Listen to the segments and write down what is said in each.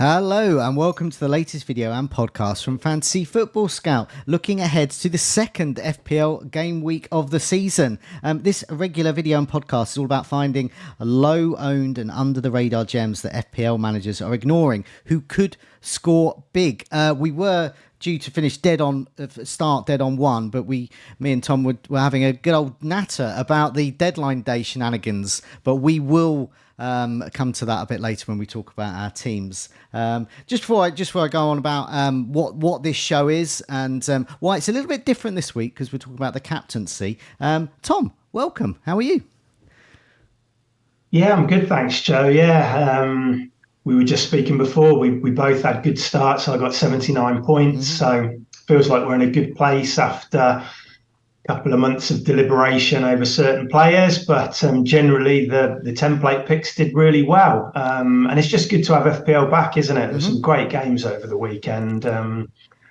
Hello and welcome to the latest video and podcast from Fantasy Football Scout, looking ahead to the second FPL game week of the season. This regular video and podcast is all about finding low-owned and under-the-radar gems that FPL managers are ignoring who could score big. We were due to finish dead on one, but me and Tom were having a good old natter about the deadline day shenanigans, but we will come to that a bit later when we talk about our teams. Just before I go on about what this show is and why it's a little bit different this week, because we're talking about the captaincy. Tom, welcome. How are you? Yeah, I'm good, thanks, Joe. Yeah, we were just speaking before. We both had good starts. I got 79 points, so feels like we're in a good place after couple of months of deliberation over certain players, but generally the template picks did really well, and it's just good to have FPL back, isn't it? There's some great games over the weekend,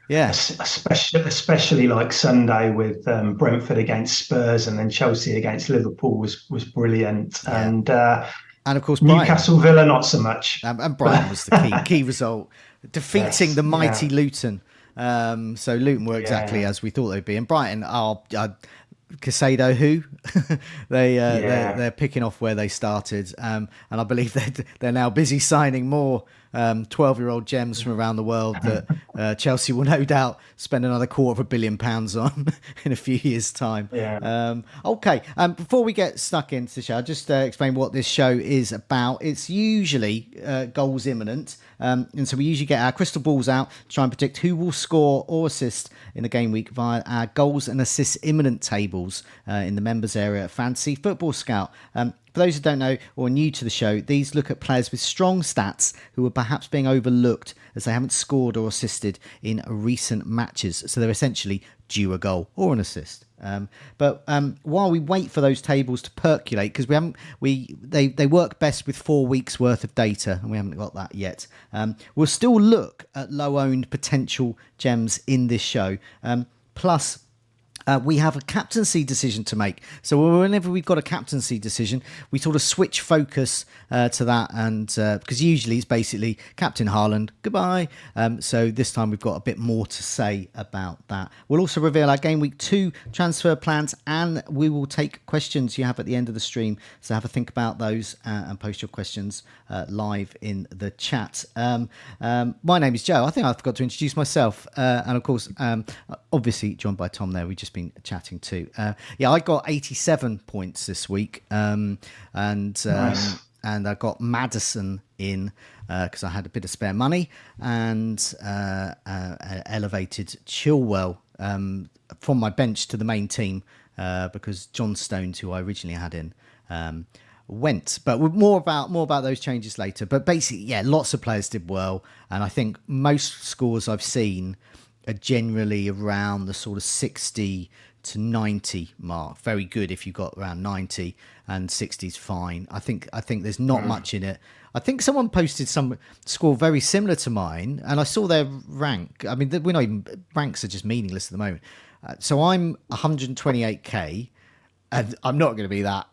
especially like Sunday with Brentford against Spurs and then Chelsea against Liverpool was brilliant, and of course Newcastle Villa not so much, and Brighton was the key result, defeating the mighty Luton. So Luton were exactly as we thought they'd be, and Brighton are Casado who they're picking off where they started, and I believe they're now busy signing more 12-year-old gems from around the world that Chelsea will no doubt spend another £250 million on in a few years' time. Before we get stuck into the show, I'll just explain what this show is about. It's usually goals imminent, and so we usually get our crystal balls out to try and predict who will score or assist in the game week via our goals and assists imminent tables in the members area at Fantasy Football Scout. For those who don't know or are new to the show, these look at players with strong stats who are perhaps being overlooked as they haven't scored or assisted in recent matches. So they're essentially due a goal or an assist. But while we wait for those tables to percolate, because they work best with 4 weeks worth of data, and we haven't got that yet. We'll still look at low-owned potential gems in this show. Plus, we have a captaincy decision to make. So whenever we've got a captaincy decision, we sort of switch focus to that, and because usually it's basically Captain Haaland, goodbye. So this time we've got a bit more to say about that. We'll also reveal our Game Week 2 transfer plans, and we will take questions you have at the end of the stream. So have a think about those and post your questions live in the chat. My name is Joe. I think I forgot to introduce myself. And of course, obviously joined by Tom there. We just been chatting too. I got 87 points this week, nice. And I got Maddison in because I had a bit of spare money, and elevated Chilwell from my bench to the main team because John Stones, who I originally had in, went. But more about those changes later. But basically, lots of players did well, and I think most scores I've seen are generally around the sort of 60 to 90 mark. Very good if you got around 90, and 60 is fine. I think there's not much in it. I think someone posted some score very similar to mine, and I saw their rank. I mean, we're not even, ranks are just meaningless at the moment. So I'm 128k, and I'm not going to be that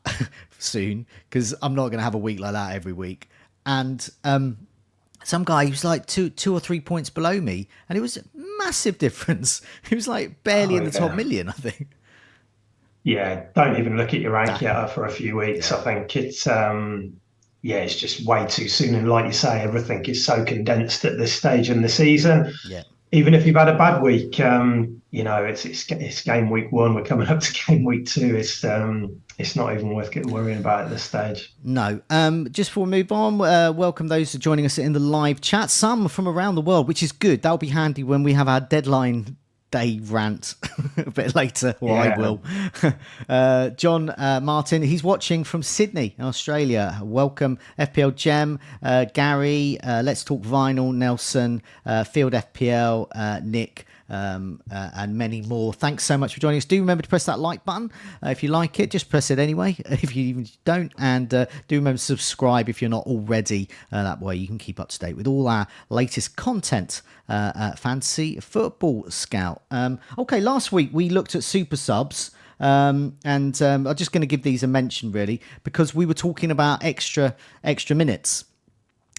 soon, because I'm not going to have a week like that every week. And some guy who's like two or 3 points below me, and it was a massive difference. He was like barely in the top million, I think. Yeah, don't even look at your rank yet for a few weeks. I think it's it's just way too soon. And like you say, everything is so condensed at this stage in the season. Yeah. Even if you've had a bad week, it's game week 1. We're coming up to game week 2. It's not even worth worrying about at this stage. No. Just before we move on, welcome those who are joining us in the live chat. Some from around the world, which is good. That'll be handy when we have our deadline day rant a bit later, I will. John Martin, he's watching from Sydney, Australia. Welcome. FPL Gem, Gary, Let's Talk Vinyl, Nelson, Field FPL, Nick, and many more. Thanks so much for joining us. Do remember to press that like button if you like it. Just press it anyway if you even don't, and do remember to subscribe if you're not already. That way you can keep up to date with all our latest content at Fantasy Football Scout. Last week we looked at super subs, and I'm just going to give these a mention really, because we were talking about extra minutes.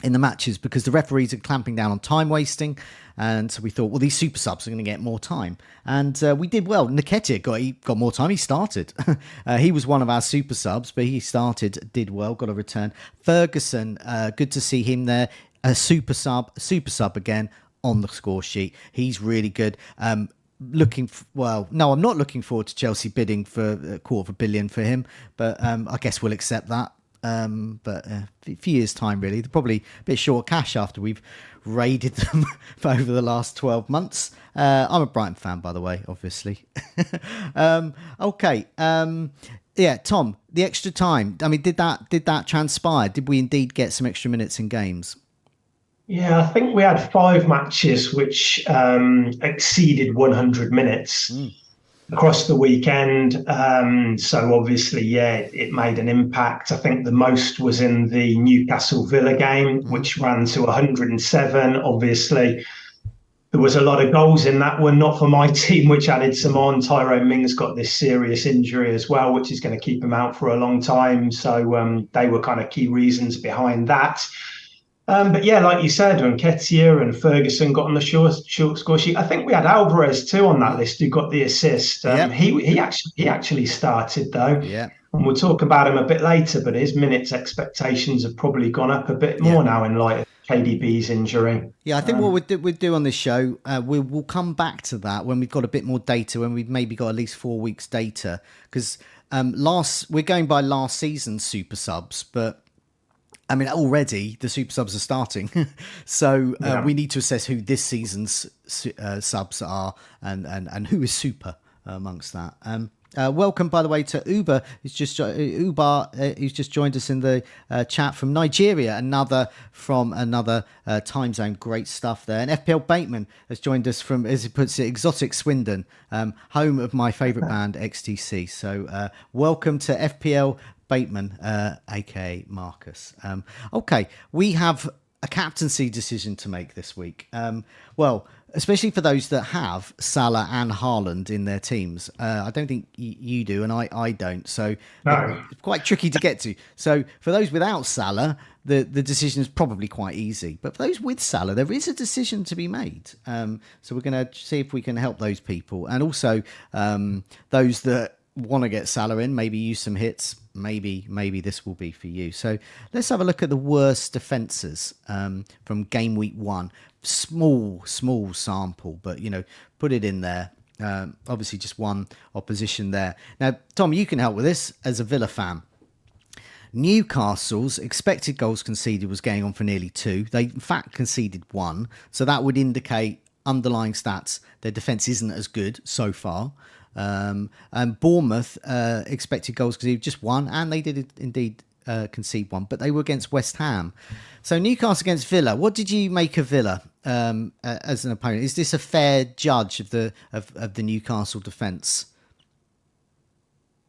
in the matches because the referees are clamping down on time wasting. And so we thought, well, these super subs are going to get more time. And we did well. Nketiah got more time. He started. He was one of our super subs, but he started, did well, got a return. Ferguson, good to see him there. A super sub again on the score sheet. He's really good. I'm not looking forward to Chelsea bidding for $250 million for him, but I guess we'll accept that. But a few years' time, really. They're probably a bit short cash after we've raided them for over the last 12 months. I'm a Brighton fan, by the way, obviously. Okay. Yeah, Tom, the extra time. I mean, did that transpire? Did we indeed get some extra minutes in games? Yeah, I think we had 5 matches which exceeded 100 minutes across the weekend. So obviously, yeah, it made an impact. I think the most was in the Newcastle Villa game, which ran to 107. Obviously, there was a lot of goals in that one, not for my team, which added some on. Tyrone Mings got this serious injury as well, which is going to keep him out for a long time. So they were kind of key reasons behind that. But yeah, like you said, Nketiah and Ferguson got on the short score sheet. I think we had Alvarez too on that list who got the assist. He actually started though. Yeah. And we'll talk about him a bit later, but his minutes expectations have probably gone up a bit more now in light of KDB's injury. Yeah, I think what we'll do on this show, we'll come back to that when we've got a bit more data, when we've maybe got at least 4 weeks data. Because we're going by last season's super subs, but I mean, already the super subs are starting. So we need to assess who this season's subs are and who is super amongst that. Welcome, by the way, to Uber, who's just joined us in the chat from Nigeria, another time zone. Great stuff there. And FPL Bateman has joined us from, as he puts it, exotic Swindon, home of my favourite band, XTC. So welcome to FPL Bateman, aka Marcus. Okay, we have a captaincy decision to make this week. Well, especially for those that have Salah and Haaland in their teams. I don't think you do, and I don't. So it's quite tricky to get to. So for those without Salah, the decision is probably quite easy. But for those with Salah, there is a decision to be made. So we're going to see if we can help those people. And also those that want to get Salah in, maybe use some hits. Maybe this will be for you. So let's have a look at the worst defences from game week 1. Small sample, but put it in there. Obviously just one opposition there. Now, Tom, you can help with this as a Villa fan. Newcastle's expected goals conceded was going on for nearly 2. They in fact conceded 1, so that would indicate underlying stats. Their defence isn't as good so far. And Bournemouth expected goals conceded just 1, and they did indeed concede 1, but they were against West Ham. So Newcastle against Villa. What did you make of Villa as an opponent? Is this a fair judge of the Newcastle defence?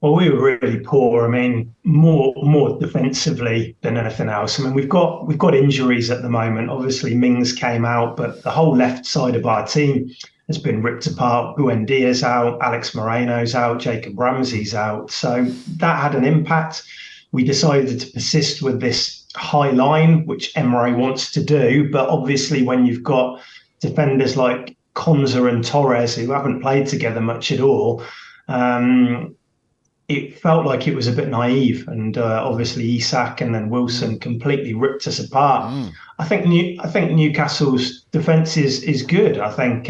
Well, we were really poor. I mean, more defensively than anything else. I mean, we've got injuries at the moment. Obviously, Mings came out, but the whole left side of our team has been ripped apart. Buendia's out, Alex Moreno's out, Jacob Ramsey's out. So that had an impact. We decided to persist with this high line, which Emery wants to do. But obviously, when you've got defenders like Konza and Torres, who haven't played together much at all, it felt like it was a bit naive. And obviously, Isak and then Wilson completely ripped us apart. I think Newcastle's defence is good. I think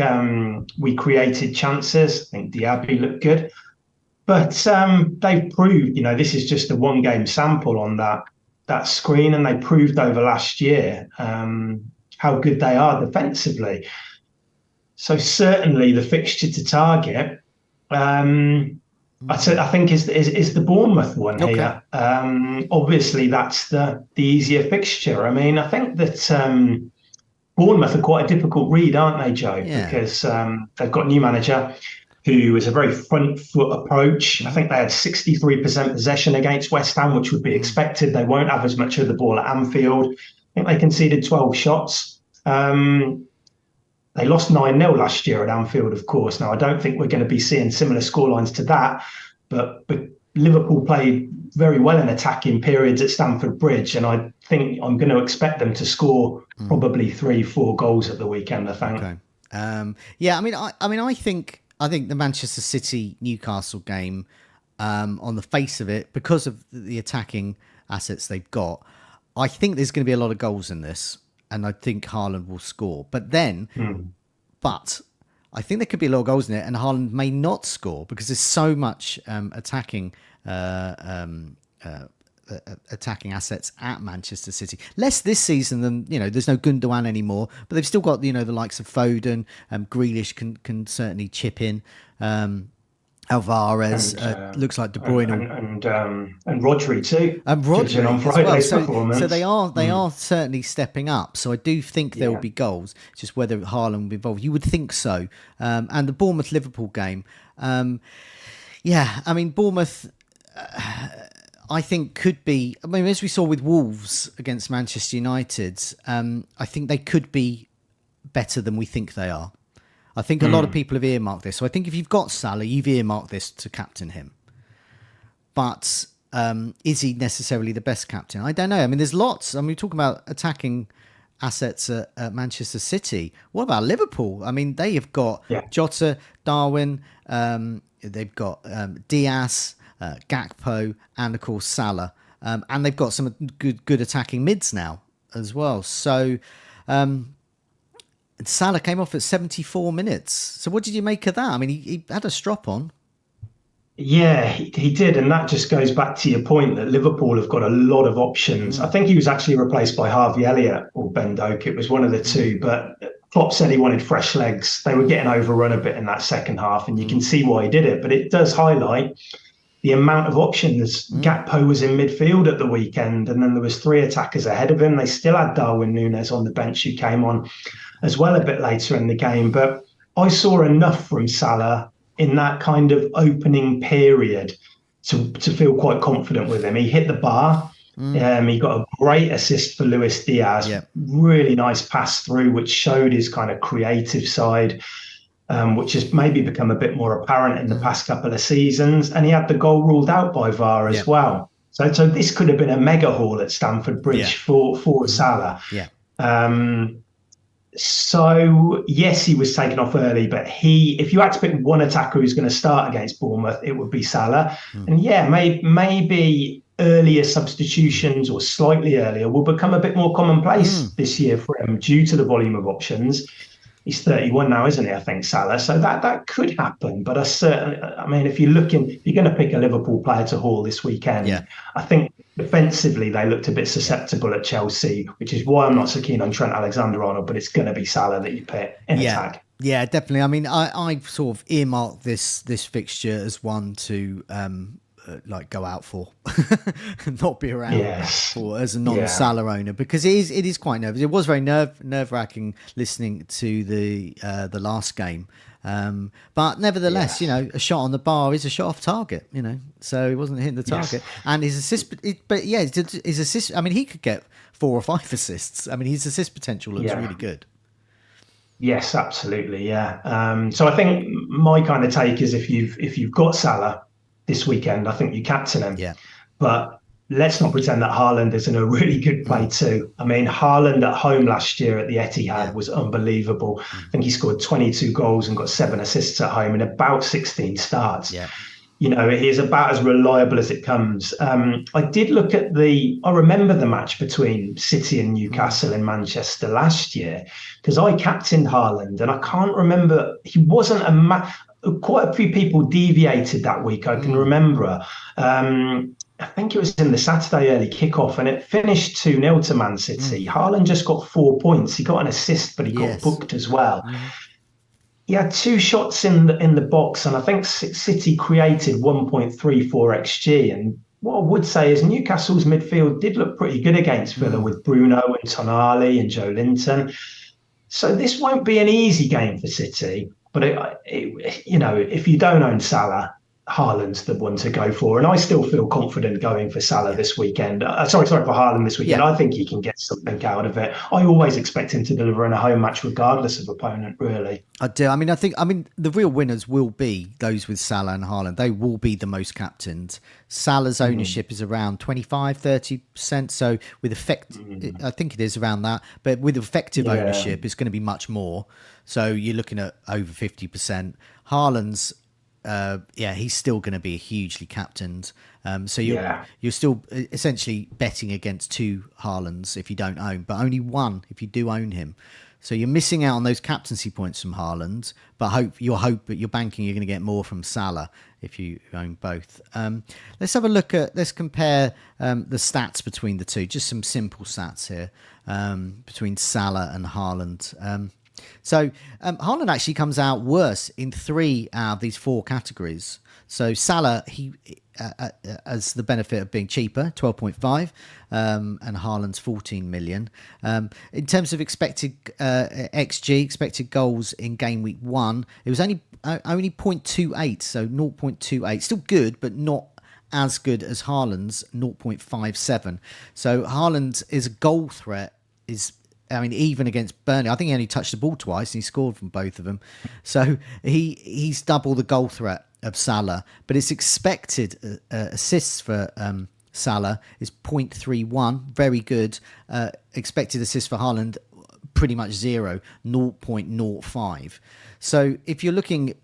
we created chances. I think Diaby looked good. But they've proved, this is just a one-game sample on that screen, and they proved over last year how good they are defensively. So certainly the fixture to target, I think is the Bournemouth one here. Obviously, that's the easier fixture. I mean, I think that Bournemouth are quite a difficult read, aren't they, Joe? Yeah. Because they've got a new manager who is a very front foot approach. I think they had 63% possession against West Ham, which would be expected. They won't have as much of the ball at Anfield. I think they conceded 12 shots. They lost 9-0 last year at Anfield, of course. Now, I don't think we're going to be seeing similar scorelines to that, but Liverpool played very well in attacking periods at Stamford Bridge, and I think I'm going to expect them to score probably 3-4 goals at the weekend, I think. Okay. Yeah, I think the Manchester City Newcastle game, on the face of it, because of the attacking assets they've got, I think there's going to be a lot of goals in this, and I think Haaland will score. But I think there could be a lot of goals in it, and Haaland may not score because there's so much attacking assets at Manchester City. Less this season than, there's no Gundogan anymore, but they've still got, the likes of Foden, Grealish can certainly chip in. Alvarez, looks like De Bruyne and Rodri too. And Rodri on Friday's performance. So they are certainly stepping up. So I do think there will be goals. Just whether Haaland will be involved, you would think so. And the Bournemouth Liverpool game, Bournemouth, I think could be. As we saw with Wolves against Manchester United, I think they could be better than we think they are. I think a lot of people have earmarked this. So I think if you've got Salah, you've earmarked this to captain him. But is he necessarily the best captain? I don't know. There's lots. We're talking about attacking assets at Manchester City. What about Liverpool? They have got Jota, Darwin, they've got Diaz, Gakpo, and of course Salah. And they've got some good attacking mids now as well. So... Salah came off at 74 minutes. So what did you make of that? He had a strop on. Yeah, he did. And that just goes back to your point that Liverpool have got a lot of options. I think he was actually replaced by Harvey Elliott or Ben Doak. It was one of the two. But Klopp said he wanted fresh legs. They were getting overrun a bit in that second half, and you can see why he did it. But it does highlight the amount of options. Gakpo was in midfield at the weekend, and then there was 3 attackers ahead of him. They still had Darwin Núñez on the bench, who came on as well a bit later in the game. But I saw enough from Salah in that kind of opening period to feel quite confident with him. He hit the bar. He got a great assist for Luis Diaz. Really nice pass through, which showed his kind of creative side, which has maybe become a bit more apparent in the past couple of seasons. And he had the goal ruled out by VAR as well. So this could have been a mega haul at Stamford Bridge for Salah. So, yes, he was taken off early, but if you had to pick one attacker who's going to start against Bournemouth, it would be Salah. And maybe earlier substitutions or slightly earlier will become a bit more commonplace this year for him due to the volume of options. He's 31 now, isn't he? I think Salah. So that could happen. But if you're going to pick a Liverpool player to haul this weekend, I think defensively they looked a bit susceptible at Chelsea, which is why I'm not so keen on Trent Alexander-Arnold. But it's going to be Salah that you pick in attack. Yeah, definitely. I sort of earmarked this fixture as one to go out for, not be around for as a non-Salah owner, because it is quite nervous. It was very nerve-wracking listening to the last game, but nevertheless, a shot on the bar is a shot off target. So he wasn't hitting the target, and his assist. His assist. He could get 4 or 5 assists. His assist potential looks really good. Yes, absolutely. Yeah. So I think my kind of take is if you've got Salah this weekend, I think you captain him. Yeah. But let's not pretend that Haaland isn't a really good play too. Haaland at home last year at the Etihad was unbelievable. I think he scored 22 goals and got 7 assists at home in about 16 starts. Yeah. He's about as reliable as it comes. I did look at I remember the match between City and Newcastle in Manchester last year, because I captained Haaland, and I can't remember, he wasn't quite a few people deviated that week, I can remember. I think it was in the Saturday early kickoff, and it finished 2-0 to Man City. Haaland just got 4 points. He got an assist, but he got booked as well. He had 2 shots in the box, and I think City created 1.34 XG. And what I would say is Newcastle's midfield did look pretty good against Villa with Bruno and Tonali and Joe Linton. So this won't be an easy game for City. But if you don't own Salah, Haaland's the one to go for, and I still feel confident going for Salah Yeah. this weekend. Sorry, for Haaland this weekend. Yeah. I think he can get something out of it. I always expect him to deliver in a home match, regardless of opponent. Really, I do. I mean, the real winners will be those with Salah and Haaland. They will be the most captained. Salah's ownership is around 25-30%. So with I think it is around that. But with effective ownership, it's going to be much more. So you're looking at over 50%. Haaland's, he's still going to be hugely captained. So you're still essentially betting against two Haalands if you don't own, but only one if you do own him. So you're missing out on those captaincy points from Haaland, but you're banking you're going to get more from Salah if you own both. Let's have a look let's compare the stats between the two. Just some simple stats here between Salah and Haaland. So Haaland actually comes out worse in 3 out of these 4 categories. So Salah, he has the benefit of being cheaper, 12.5, and Haaland's 14 million. In terms of expected XG, expected goals in game week 1, it was only 0.28, so 0.28. Still good, but not as good as Haaland's 0.57. So Haaland is a goal threat, even against Burnley, I think he only touched the ball twice and he scored from both of them. So he's double the goal threat of Salah, but it's expected assists for Salah is 0.31, very good. Expected assists for Haaland, pretty much 0.05. So if you're looking,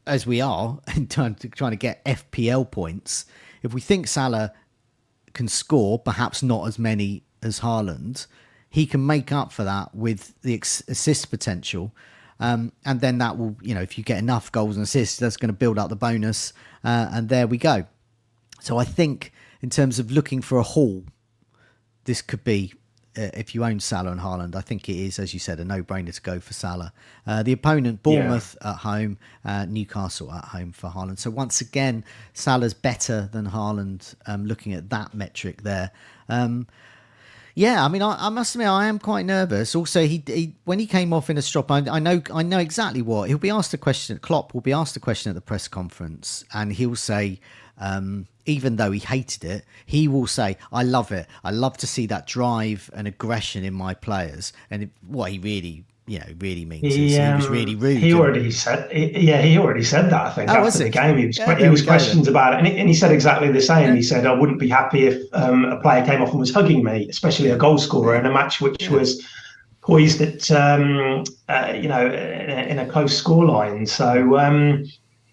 as we are, in terms of trying to get FPL points, if we think Salah can score, perhaps not as many as Haaland, he can make up for that with the assist potential. And then that will, if you get enough goals and assists, that's going to build up the bonus. And there we go. So I think in terms of looking for a haul, this could be, if you own Salah and Haaland, I think it is, as you said, a no-brainer to go for Salah. The opponent, Bournemouth at home, Newcastle at home for Haaland. So once again, Salah's better than Haaland, looking at that metric there. I must admit I am quite nervous. Also, he when he came off in a strop, I know exactly what he'll be asked a question. Klopp will be asked a question at the press conference, and he'll say, even though he hated it, he will say, "I love it. I love to see that drive and aggression in my players." And what he really means is he was really rude. He already said that. I think after the game, he was questioned about it, and he said exactly the same. Yeah. He said, "I wouldn't be happy if a player came off and was hugging me, especially a goal scorer in a match which was poised at in a close scoreline." So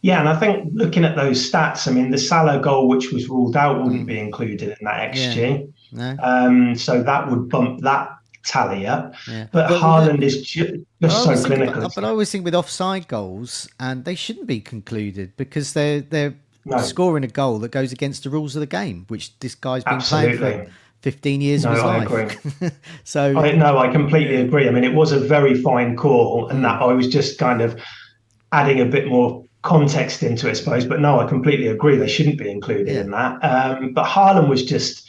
and I think looking at those stats, the Salah goal, which was ruled out, wouldn't be included in that XG. Yeah. No. So that would bump that tally up. Yeah. But Haaland is just so clinical. But I always think with offside goals, and they shouldn't be concluded because they're scoring a goal that goes against the rules of the game, which this guy's been playing for 15 years of his life. I agree. I completely agree. It was a very fine call, and that I was just kind of adding a bit more context into it, I suppose. But no, I completely agree. They shouldn't be included in that. But Haaland was just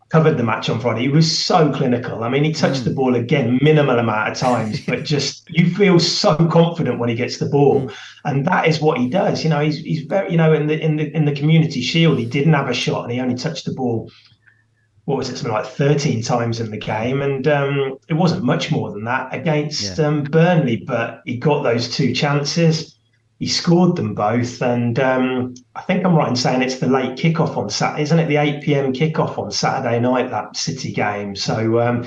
covered the match on Friday. He was so clinical. He touched the ball again, minimal amount of times, but just you feel so confident when he gets the ball, and that is what he does. He's very, in the Community Shield, he didn't have a shot, and he only touched the ball. What was it? Something like 13 times in the game, and it wasn't much more than that against Burnley. But he got those 2 chances. He scored them both, and I think I'm right in saying it's the late kickoff on Saturday, isn't it? The 8 p.m. kickoff on Saturday night, that City game. So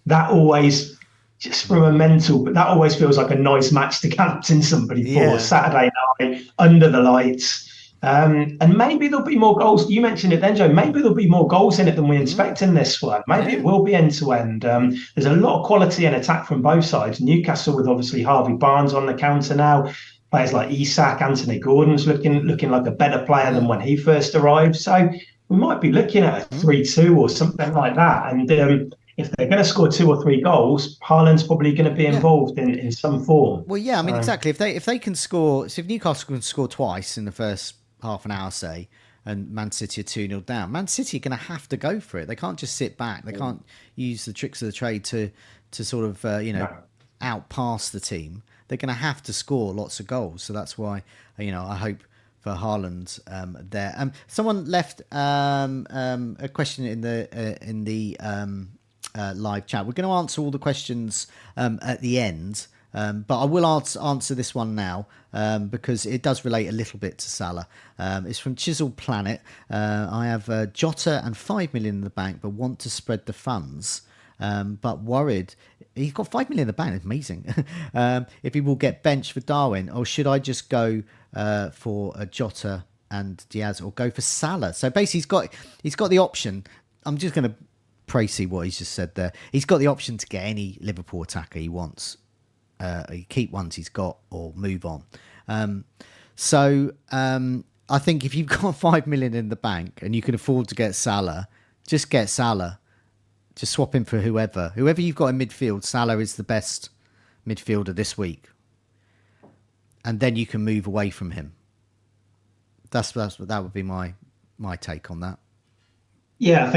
that always, just from a mental, but that always feels like a nice match to captain somebody for Saturday night under the lights. And maybe there'll be more goals. You mentioned it then, Joe. Maybe there'll be more goals in it than we expect in this one. Maybe it will be end to end. There's a lot of quality and attack from both sides. Newcastle with obviously Harvey Barnes on the counter now. Players like Isak, Anthony Gordon's looking like a better player than when he first arrived. So we might be looking at a 3-2 or something like that. And if they're going to score 2 or 3 goals, Haaland's probably going to be involved in some form. Well, exactly. If they can score, so if Newcastle can score twice in the first half an hour, say, and Man City are 2-0 down, Man City are going to have to go for it. They can't just sit back. They can't use the tricks of the trade to sort of outpass the team. They're going to have to score lots of goals. So that's why, I hope Haaland there. Someone left a question in the live chat. We're going to answer all the questions at the end, but I will answer this one now because it does relate a little bit to Salah. It's from Chisel Planet. I have Jota and 5 million in the bank, but want to spread the funds. But worried, he's got 5 million in the bank. It's amazing. If he will get benched for Darwin, or should I just go for a Jota and Diaz, or go for Salah? So basically, he's got the option. I'm just going to see what he's just said there. He's got the option to get any Liverpool attacker he wants. He keep ones he's got, or move on. I think if you've got 5 million in the bank and you can afford to get Salah, just get Salah. Just swap him for whoever you've got in midfield. Salah is the best midfielder this week, and then you can move away from him. That would be my take on that. Yeah,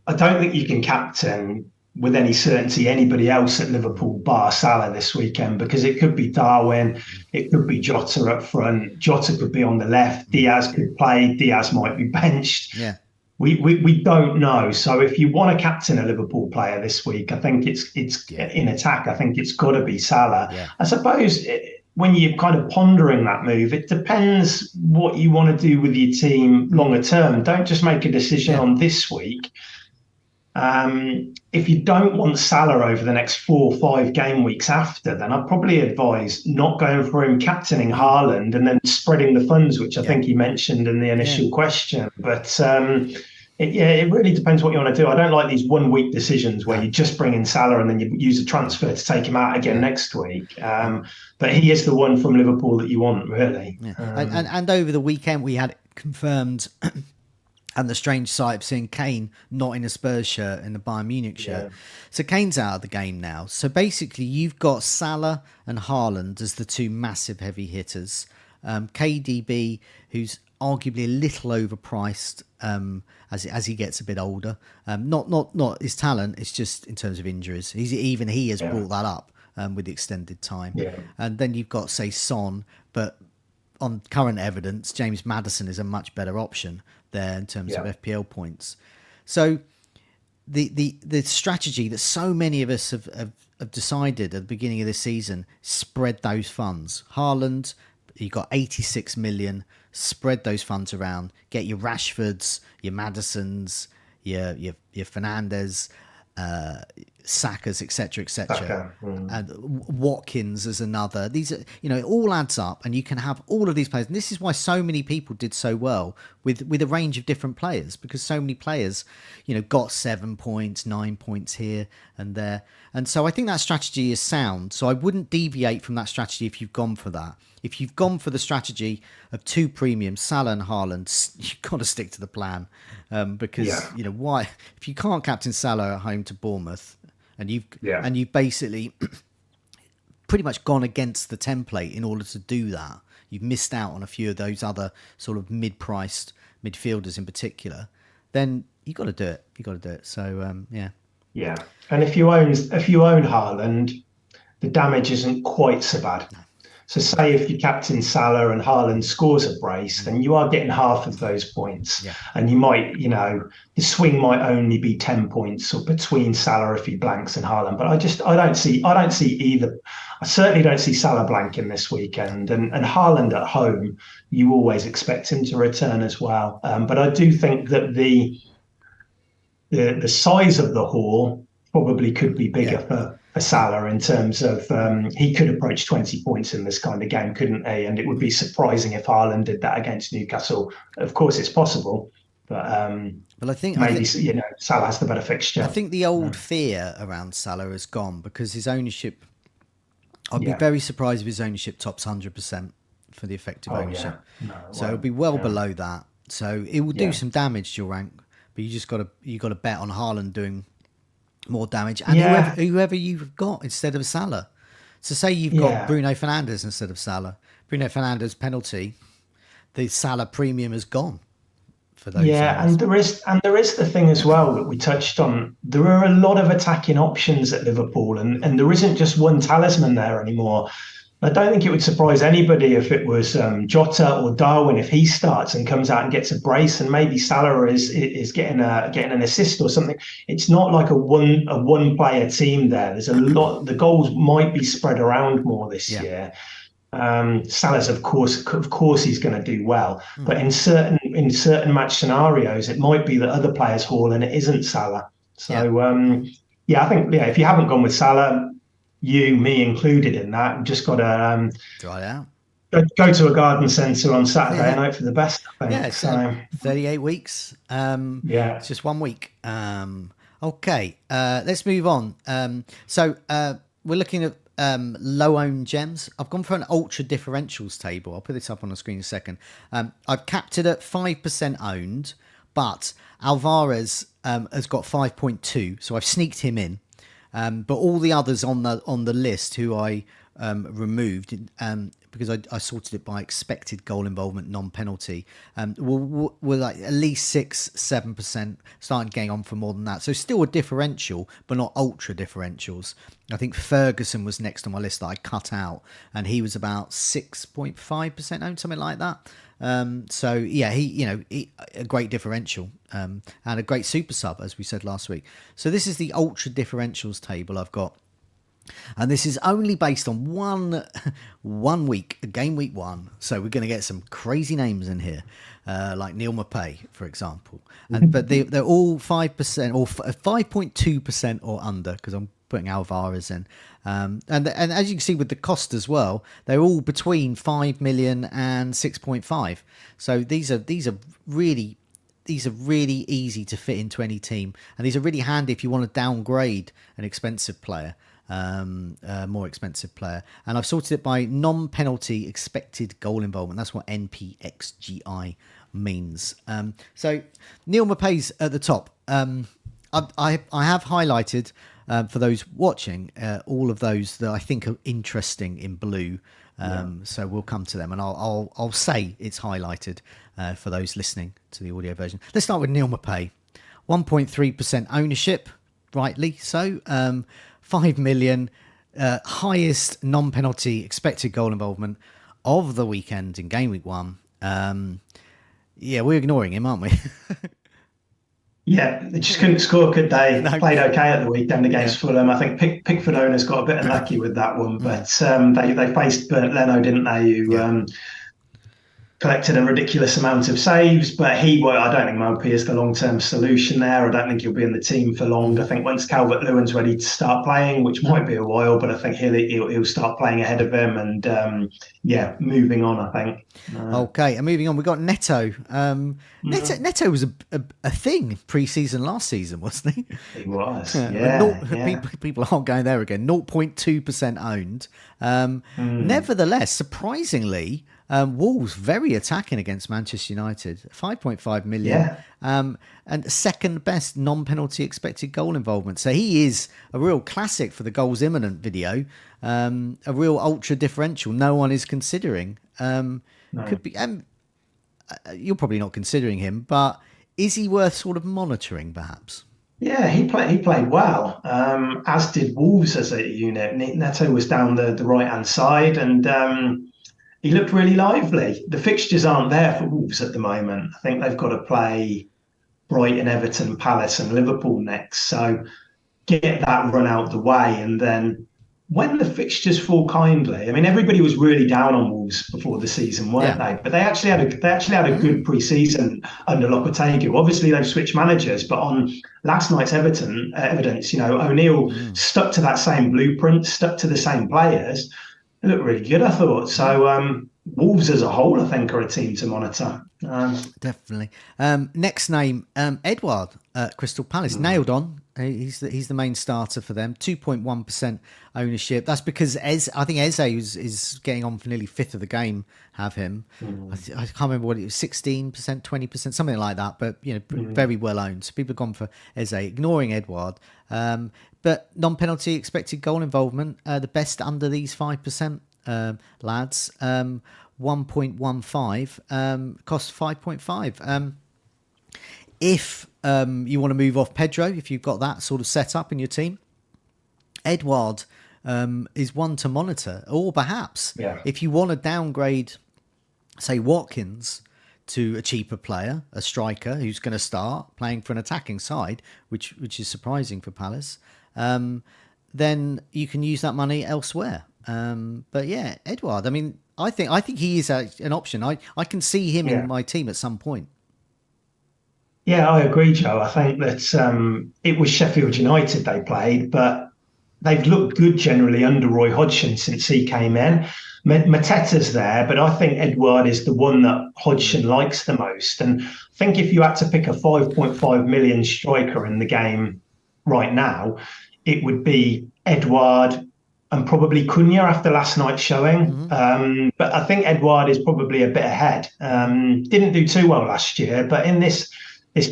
I don't think you can captain with any certainty anybody else at Liverpool bar Salah this weekend, because it could be Darwin, it could be Jota up front. Jota could be on the left. Diaz could play. Diaz might be benched. Yeah. We don't know. So if you want to captain a Liverpool player this week, I think it's in attack. I think it's got to be Salah. Yeah. I suppose when you're kind of pondering that move, it depends what you want to do with your team longer term. Don't just make a decision on this week. If you don't want Salah over the next 4 or 5 game weeks after, then I'd probably advise not going for him, captaining Haaland, and then spreading the funds, which I think you mentioned in the initial question. But it really depends what you want to do. I don't like these 1 week decisions where you just bring in Salah and then you use a transfer to take him out again next week. But he is the one from Liverpool that you want, really. Yeah. And over the weekend, we had it confirmed. And the strange sight of seeing Kane not in a Spurs shirt, in the Bayern Munich shirt. Yeah. So Kane's out of the game now. So basically, you've got Salah and Haaland as the 2 massive heavy hitters. KDB, who's arguably a little overpriced as he gets a bit older. Not his talent, it's just in terms of injuries. He has brought that up with the extended time. Yeah. And then you've got, say, Son, but on current evidence, James Maddison is a much better option there in terms of FPL points. So the strategy that so many of us have decided at the beginning of this season, spread those funds. Haaland, you got 86 million, spread those funds around, get your Rashfords, your Madisons, your Fernandes, Saka's, etc., and Watkins as another. These are, it all adds up, and you can have all of these players. And this is why so many people did so well with a range of different players, because so many players, got 7 points, 9 points here and there. And so I think that strategy is sound. So I wouldn't deviate from that strategy if you've gone for that. If you've gone for the strategy of 2 premiums, Salah and Haaland, you've got to stick to the plan, because why? If you can't captain Salah at home to Bournemouth, and you've basically pretty much gone against the template in order to do that, you've missed out on a few of those other sort of mid-priced midfielders in particular, then you got to do it. You got to do it. So yeah. And if you own Haaland, the damage isn't quite so bad. No. So say if you captain Salah and Haaland scores a brace, then you are getting half of those points. Yeah. And you might, the swing might only be 10 points or between Salah if he blanks and Haaland. But I don't see either. I certainly don't see Salah blanking this weekend. And Haaland at home, you always expect him to return as well. But I do think that the size of the haul probably could be bigger for Salah, in terms of he could approach 20 points in this kind of game, couldn't he? And it would be surprising if Haaland did that against Newcastle. Of course, it's possible, but I think maybe Salah has the better fixture. I think the old fear around Salah has gone, because his ownership. I'd be very surprised if his ownership tops 100% for the effective ownership. Yeah. No, so it'll be well below that. So it will do some damage to your rank, but you got to bet on Haaland doing more damage, and whoever you've got instead of Salah. So say you've got Bruno Fernandes instead of Salah. Bruno Fernandes penalty, the Salah premium has gone for those. Yeah, and there is the thing as well that we touched on. There are a lot of attacking options at Liverpool, and there isn't just one talisman there anymore. I don't think it would surprise anybody if it was Jota or Darwin if he starts and comes out and gets a brace, and maybe Salah is getting an assist or something. It's not like a one player team there. There's a lot. The goals might be spread around more this year. Salah's of course he's going to do well, but in certain match scenarios, it might be that other players haul and it isn't Salah. So I think if you haven't gone with Salah, you, me included in that, just got to try it out. Go to a garden centre on Saturday and hope for the best. I think. Yeah, so 38 weeks. It's just 1 week. Okay, let's move on. So we're looking at low owned gems. I've gone for an ultra differentials table. I'll put this up on the screen in a second. I've capped it at 5% owned, but Alvarez has got 5.2, so I've sneaked him in. But all the others on the list who I removed because I sorted it by expected goal involvement, non-penalty, were like at least 6-7%, starting getting on for more than that. So still a differential, but not ultra differentials. I think Ferguson was next on my list that I cut out, and he was about 6.5% owned, something like that. So yeah, he a great differential, and a great super sub, as we said last week. So this is the ultra differentials table I've got, and this is only based on one week, game week 1. So we're going to get some crazy names in here, like Neil Maupay, for example. But they're all 5% or 5.2% or under, because I'm putting Alvarez in. And as you can see with the cost as well, they're all between 5 million and 6.5. So these are really easy to fit into any team, and these are really handy if you want to downgrade an expensive player, more expensive player. And I've sorted it by non-penalty expected goal involvement. That's what NPXGI means. So Neil Maupay's at the top. I have highlighted, for those watching, all of those that I think are interesting in blue. So we'll come to them, and I'll say it's highlighted for those listening to the audio version. Let's start with Neil Maupay. 1.3% ownership, rightly so. 5 million, highest non-penalty expected goal involvement of the weekend in game week 1. We're ignoring him, aren't we? Yeah, they just couldn't score, could they? No. Played okay at the weekend against Fulham. I think Pickford owners got a bit unlucky with that one, but they faced Bernd Leno, didn't they? Who collected a ridiculous amount of saves, but I don't think Maupay is the long-term solution there. I don't think he'll be in the team for long. I think once Calvert-Lewin's ready to start playing, which might be a while, but I think he'll start playing ahead of him, and moving on, I think. Okay, and moving on, we've got Neto. Neto was a thing pre-season last season, wasn't he? He was, People aren't going there again. 0.2% owned. Nevertheless, surprisingly, Wolves very attacking against Manchester United, 5.5 million, and second best non-penalty expected goal involvement. So he is a real classic for the goals imminent video, a real ultra differential. No one is considering. Could be. You're probably not considering him, but is he worth sort of monitoring, perhaps? Yeah, he played well, as did Wolves as a unit. Neto was down the right hand side, and he looked really lively. The fixtures aren't there for Wolves at the moment. I think they've got to play Brighton, Everton, Palace and Liverpool next. So get that run out the way. And then when the fixtures fall kindly, I mean, everybody was really down on Wolves before the season, weren't they? But they actually had a good pre-season under Lopetegui. Obviously, they've switched managers, but on last night's evidence, O'Neill stuck to that same blueprint, stuck to the same players. It looked really good, I thought. So Wolves as a whole, I think, are a team to monitor. Definitely. Next name, Edouard at Crystal Palace. Nailed on. He's the main starter for them. 2.1% ownership. That's because I think Eze is getting on for nearly fifth of the game. Have him. I can't remember what it was. 16%, 20%, something like that. But very well owned. So people have gone for Eze, ignoring Edouard. But non-penalty expected goal involvement, the best under these 5%, lads. 1.15, cost 5.5. If you want to move off Pedro, if you've got that sort of set up in your team, Edouard is one to monitor. Or perhaps Yeah. if you want to downgrade, say, Watkins to a cheaper player, a striker who's going to start playing for an attacking side, which is surprising for Palace, then you can use that money elsewhere. But yeah, Edouard, I mean, I think he is an option. I can see him in my team at some point. Yeah, I agree, Joe. I think that it was Sheffield United they played, but they've looked good generally under Roy Hodgson since he came in. Mateta's there, but I think Edouard is the one that Hodgson likes the most. And I think if you had to pick a 5.5 million striker in the game right now, it would be Edouard and probably Cunha after last night's showing. But I think Edouard is probably a bit ahead. Didn't do too well last year, but in this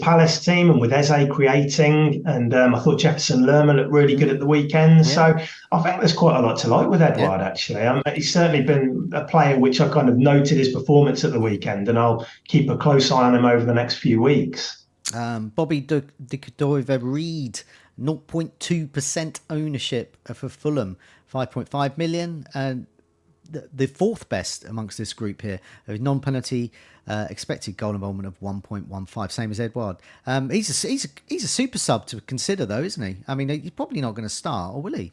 Palace team and with Eze creating, and I thought Jefferson Lerma looked really good at the weekend. Yeah. So I think there's quite a lot to like with Edouard, actually. He's certainly been a player which I kind of noted his performance at the weekend, and I'll keep a close eye on him over the next few weeks. Bobby de Cordova-Reid, 0.2% ownership for Fulham, 5.5 million. And the fourth best amongst this group here, non-penalty expected goal involvement of 1.15, same as Edouard. He's a super sub to consider, though, isn't he? I mean, he's probably not going to start, or will he?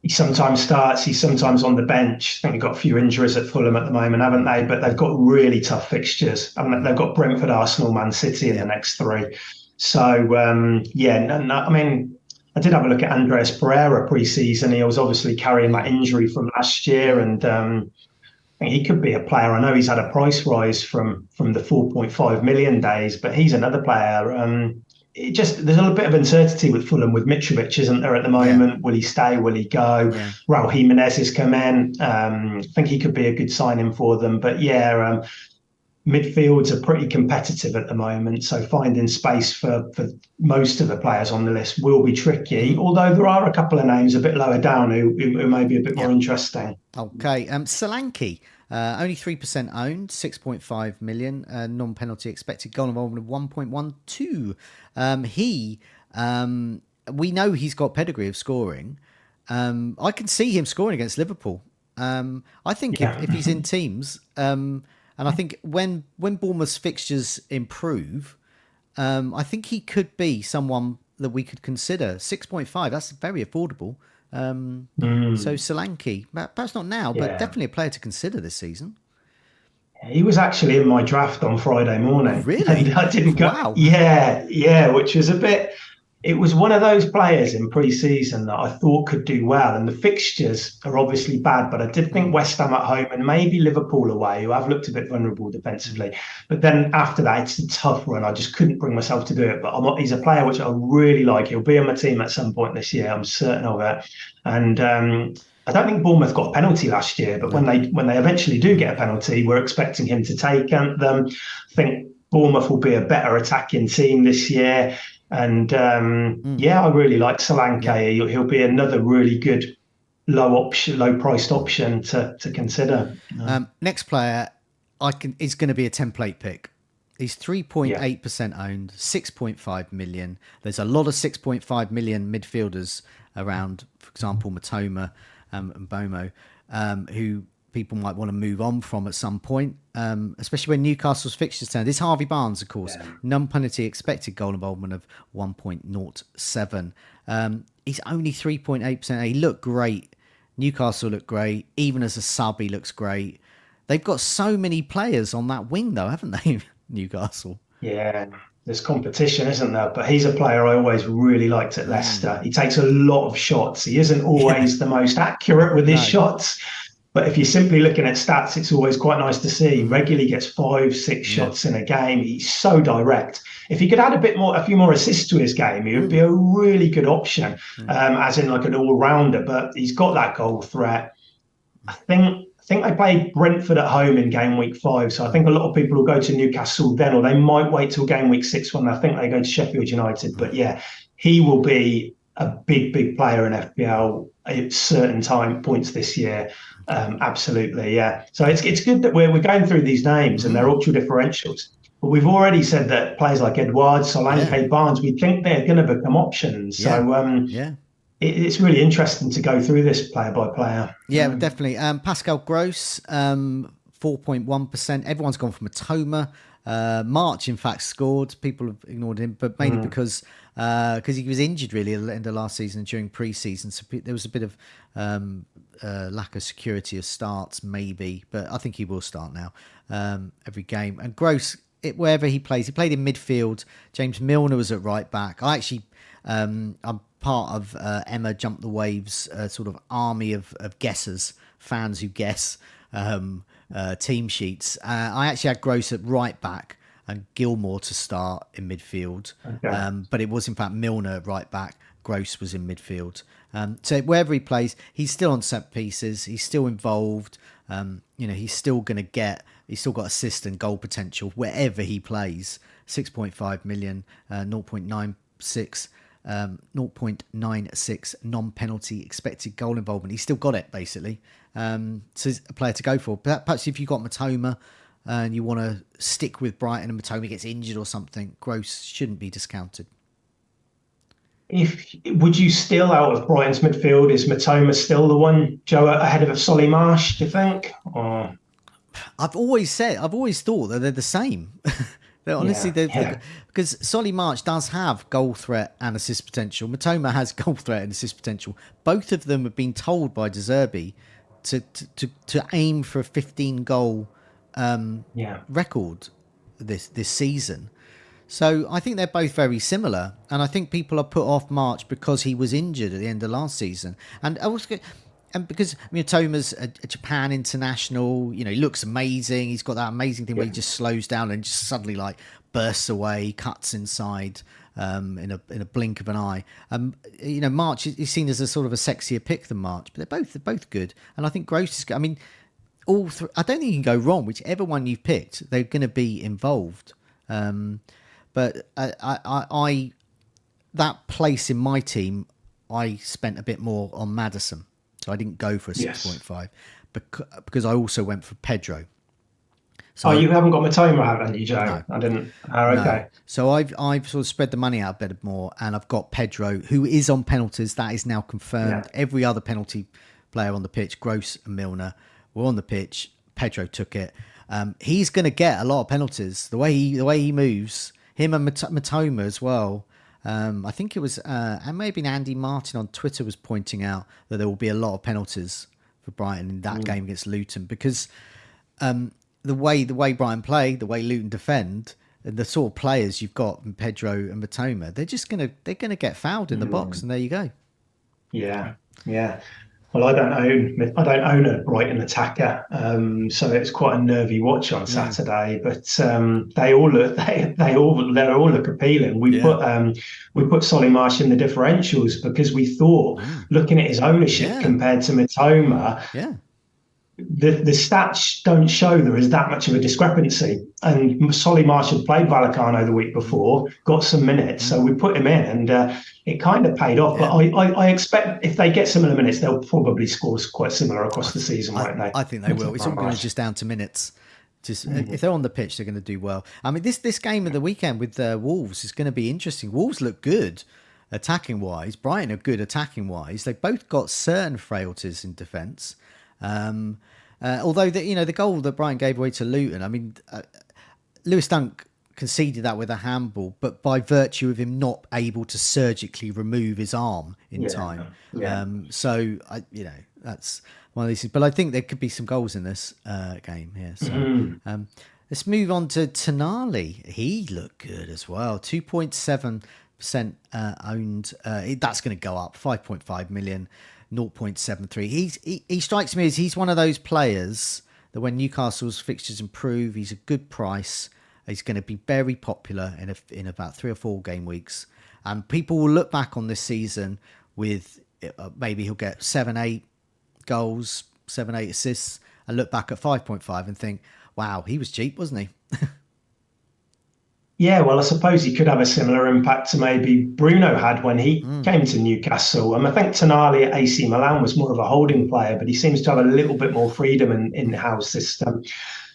He sometimes starts. He's sometimes on the bench. I think they've got a few injuries at Fulham at the moment, haven't they? But they've got really tough fixtures. They've got Brentford, Arsenal, Man City in the next three. So, I mean, I did have a look at Andreas Pereira pre-season. He was obviously carrying that injury from last year, and I think he could be a player. I know he's had a price rise from the 4.5 million days, but he's another player. There's a little bit of uncertainty with Fulham with Mitrovic, isn't there, at the moment? Yeah. Will he stay? Will he go? Yeah. Raul Jimenez has come in. I think he could be a good signing for them. But midfields are pretty competitive at the moment, so finding space for most of the players on the list will be tricky, although there are a couple of names a bit lower down who may be a bit more interesting. Okay, Solanke, only 3% owned, 6.5 million, non-penalty expected goal involvement of 1.12. We know he's got pedigree of scoring. I can see him scoring against Liverpool. I think if he's in teams... and I think when Bournemouth's fixtures improve, I think he could be someone that we could consider. 6.5, that's very affordable. So Solanke, perhaps not now, but definitely a player to consider this season. He was actually in my draft on Friday morning. Oh, really? And I didn't go. Wow. Yeah, which was a bit... It was one of those players in pre-season that I thought could do well. And the fixtures are obviously bad, but I did think West Ham at home and maybe Liverpool away, who have looked a bit vulnerable defensively. But then after that, it's a tough run. I just couldn't bring myself to do it. But he's a player which I really like. He'll be on my team at some point this year. I'm certain of it. And I don't think Bournemouth got a penalty last year, but when they eventually do get a penalty, we're expecting him to take them. I think Bournemouth will be a better attacking team this year. And I really like Solanke. He'll be another really good low-priced option to consider. Next player is going to be a template pick. He's 3.8% owned, 6.5 million. There's a lot of 6.5 million midfielders around, for example, Matoma and Bomo, who people might want to move on from at some point, especially when Newcastle's fixtures turn. This Harvey Barnes, of course, non-penalty expected goal involvement of 1.07. He's only 3.8%. He looked great. Newcastle looked great. Even as a sub, he looks great. They've got so many players on that wing, though, haven't they, Newcastle? Yeah, there's competition, isn't there? But he's a player I always really liked at Leicester. He takes a lot of shots. He isn't always the most accurate with his shots. But if you're simply looking at stats, it's always quite nice to see. He regularly gets 5-6 shots in a game. He's so direct. If he could add a few more assists to his game, he would be a really good option, as in like an all-rounder. But he's got that goal threat. I think they play Brentford at home in game week 5. So I think a lot of people will go to Newcastle then, or they might wait till game week 6 when I think they go to Sheffield United. But yeah, he will be a big player in FPL at certain points this year. Absolutely, yeah. So it's good that we're going through these names and they're ultra differentials. But we've already said that players like Edouard, Solanke, Barnes, we think they're going to become options. So it's really interesting to go through this player by player. Yeah, definitely. Pascal Gross, 4.1%. Everyone's gone for Matoma. March, in fact, scored. People have ignored him, but mainly because he was injured really at the end of last season and during pre-season. So there was a bit of lack of security of starts, maybe. But I think he will start now every game. And Gross, wherever he plays, he played in midfield. James Milner was at right back. I'm part of Emma Jump the Waves sort of army of guessers, fans who guess team sheets. I actually had Gross at right back and Gilmore to start in midfield. Okay. But it was in fact Milner at right back. Gross was in midfield. So wherever he plays, he's still on set pieces. He's still involved. He's still got assist and goal potential wherever he plays. 6.5 million, 0.96 non-penalty expected goal involvement. He's still got it, basically. So he's a player to go for. Perhaps if you've got Matoma and you want to stick with Brighton and Matoma gets injured or something, Gross shouldn't be discounted. Would you still, out of Brighton's midfield, is Matoma still the one, Joe, ahead of Solly Marsh, do you think? Or... I've always thought that they're the same. Honestly, because Solly March does have goal threat and assist potential. Matoma has goal threat and assist potential. Both of them have been told by De Zerbi to aim for a 15 goal record this season. So I think they're both very similar, and I think people are put off March because he was injured at the end of last season, and because Matoma's a Japan international, he looks amazing. He's got that amazing thing where he just slows down and just suddenly bursts away, cuts inside in a blink of an eye. March is seen as a sort of a sexier pick than March, but they're both good. And I think Gross is good. I mean, all three. I don't think you can go wrong. Whichever one you've picked, they're going to be involved. But I that place in my team, I spent a bit more on Maddison. So I didn't go for a 6.5 because I also went for Pedro. So you haven't got Matoma, haven't you, Joe? No. I didn't. Oh, okay. No. So I've sort of spread the money out a bit more, and I've got Pedro, who is on penalties. That is now confirmed. Yeah. Every other penalty player on the pitch, Gross and Milner, were on the pitch. Pedro took it. He's going to get a lot of penalties. The way he moves, him and Matoma as well. I think it was, and maybe Andy Martin on Twitter was pointing out that there will be a lot of penalties for Brighton in that game against Luton because the way Brighton play, the way Luton defend, and the sort of players you've got in Pedro and Matoma, they're gonna get fouled in the box, and there you go. Yeah. Well, I don't own a Brighton attacker, so it's quite a nervy watch on Saturday. But they all look appealing. We put Solly Marsh in the differentials because we thought, looking at his ownership compared to Matoma, the stats don't show there is that much of a discrepancy. And Solly Marsh had played Vallecano the week before, got some minutes, so we put him in, and it kind of paid off. But I expect if they get similar minutes, they'll probably score quite similar across the season, won't they? I think they will. It's all going to just down to minutes. If they're on the pitch, they're going to do well. I mean, this game of the weekend with Wolves is going to be interesting. Wolves look good attacking wise. Brighton are good attacking wise. They've both got certain frailties in defence. Although the goal that Brighton gave away to Luton, I mean, Lewis Dunk conceded that with a handball, but by virtue of him not able to surgically remove his arm in time. Yeah. So that's one of these things. But I think there could be some goals in this game here. So let's move on to Tonali. He looked good as well. 2.7% owned. That's going to go up. 5.5 million. 0.73. He strikes me as he's one of those players that when Newcastle's fixtures improve, he's a good price. He's going to be very popular in about 3 or 4 game weeks, and people will look back on this season with maybe he'll get 7-8 goals, 7-8 assists, and look back at 5.5 and think, wow, he was cheap, wasn't he? Yeah, well, I suppose he could have a similar impact to maybe Bruno had when he came to Newcastle. I think Tonali at AC Milan was more of a holding player, but he seems to have a little bit more freedom in the house system.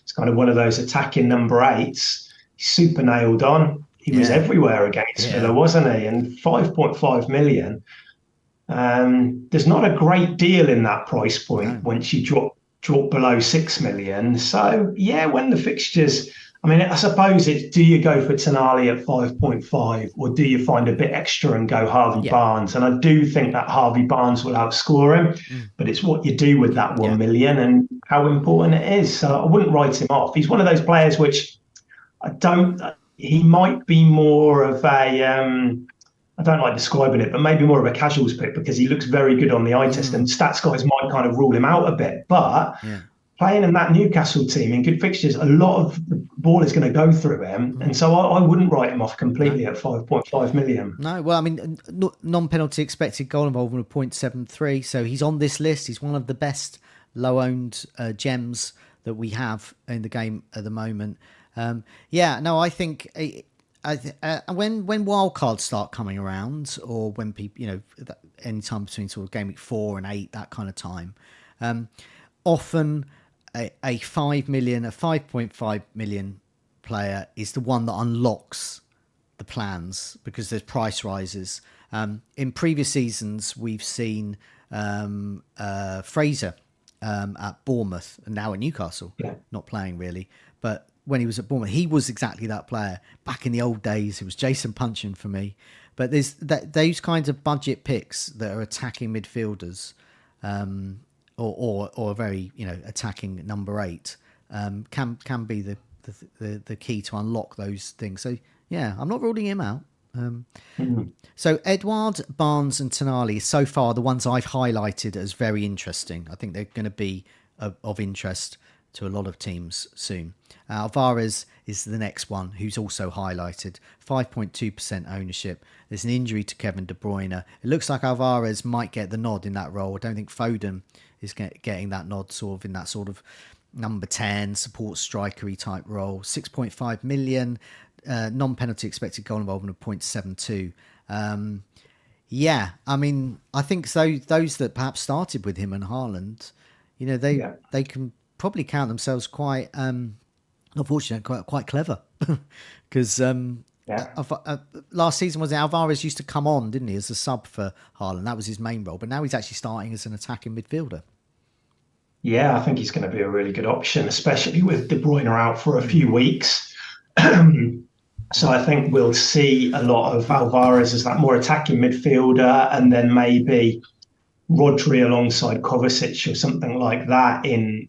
It's kind of one of those attacking number 8s. He's super nailed on. He was everywhere against Villa, wasn't he? And 5.5 million. There's not a great deal in that price point No. once you drop below 6 million. So yeah, when the fixtures, I mean, I suppose it's, do you go for Tonali at 5.5 or do you find a bit extra and go Harvey Barnes? And I do think that Harvey Barnes will outscore him, but it's what you do with that 1 million and how important it is. So I wouldn't write him off. He's one of those players which he might be more of a, I don't like describing it, but maybe more of a casuals pick because he looks very good on the eye test, and stats guys might kind of rule him out a bit. But playing in that Newcastle team in good fixtures, a lot of the ball is going to go through him, and so I wouldn't write him off completely at 5.5 million. No, well, I mean, non-penalty expected goal involvement of 0.73, so he's on this list. He's one of the best low-owned gems that we have in the game at the moment. I think. When wildcards start coming around, or when people, any time between sort of Gameweek 4 and 8, that kind of time, often a 5 million, a 5.5 million player is the one that unlocks the plans because there's price rises. In previous seasons, we've seen Fraser at Bournemouth and now at Newcastle, not playing really, but when he was at Bournemouth, he was exactly that player. Back in the old days, it was Jason Punchin for me. But there's those kinds of budget picks that are attacking midfielders, or very attacking number 8, can be the key to unlock those things. So yeah, I'm not ruling him out. So Edouard, Barnes, and Tonali so far the ones I've highlighted as very interesting. I think they're going to be of interest to a lot of teams soon. Alvarez is the next one who's also highlighted. 5.2% ownership. There's an injury to Kevin De Bruyne. It looks like Alvarez might get the nod in that role. I don't think Foden is getting that nod sort of in that sort of number 10 support striker-y type role. 6.5 million. Non-penalty expected goal involvement of 0.72. I mean, I think so. Those that perhaps started with him and Haaland, they can probably count themselves quite, unfortunately, quite clever. Because last season was Alvarez used to come on, didn't he, as a sub for Haaland? That was his main role. But now he's actually starting as an attacking midfielder. Yeah, I think he's going to be a really good option, especially with De Bruyne out for a few weeks. So I think we'll see a lot of Alvarez as that more attacking midfielder, and then maybe Rodri alongside Kovacic or something like that in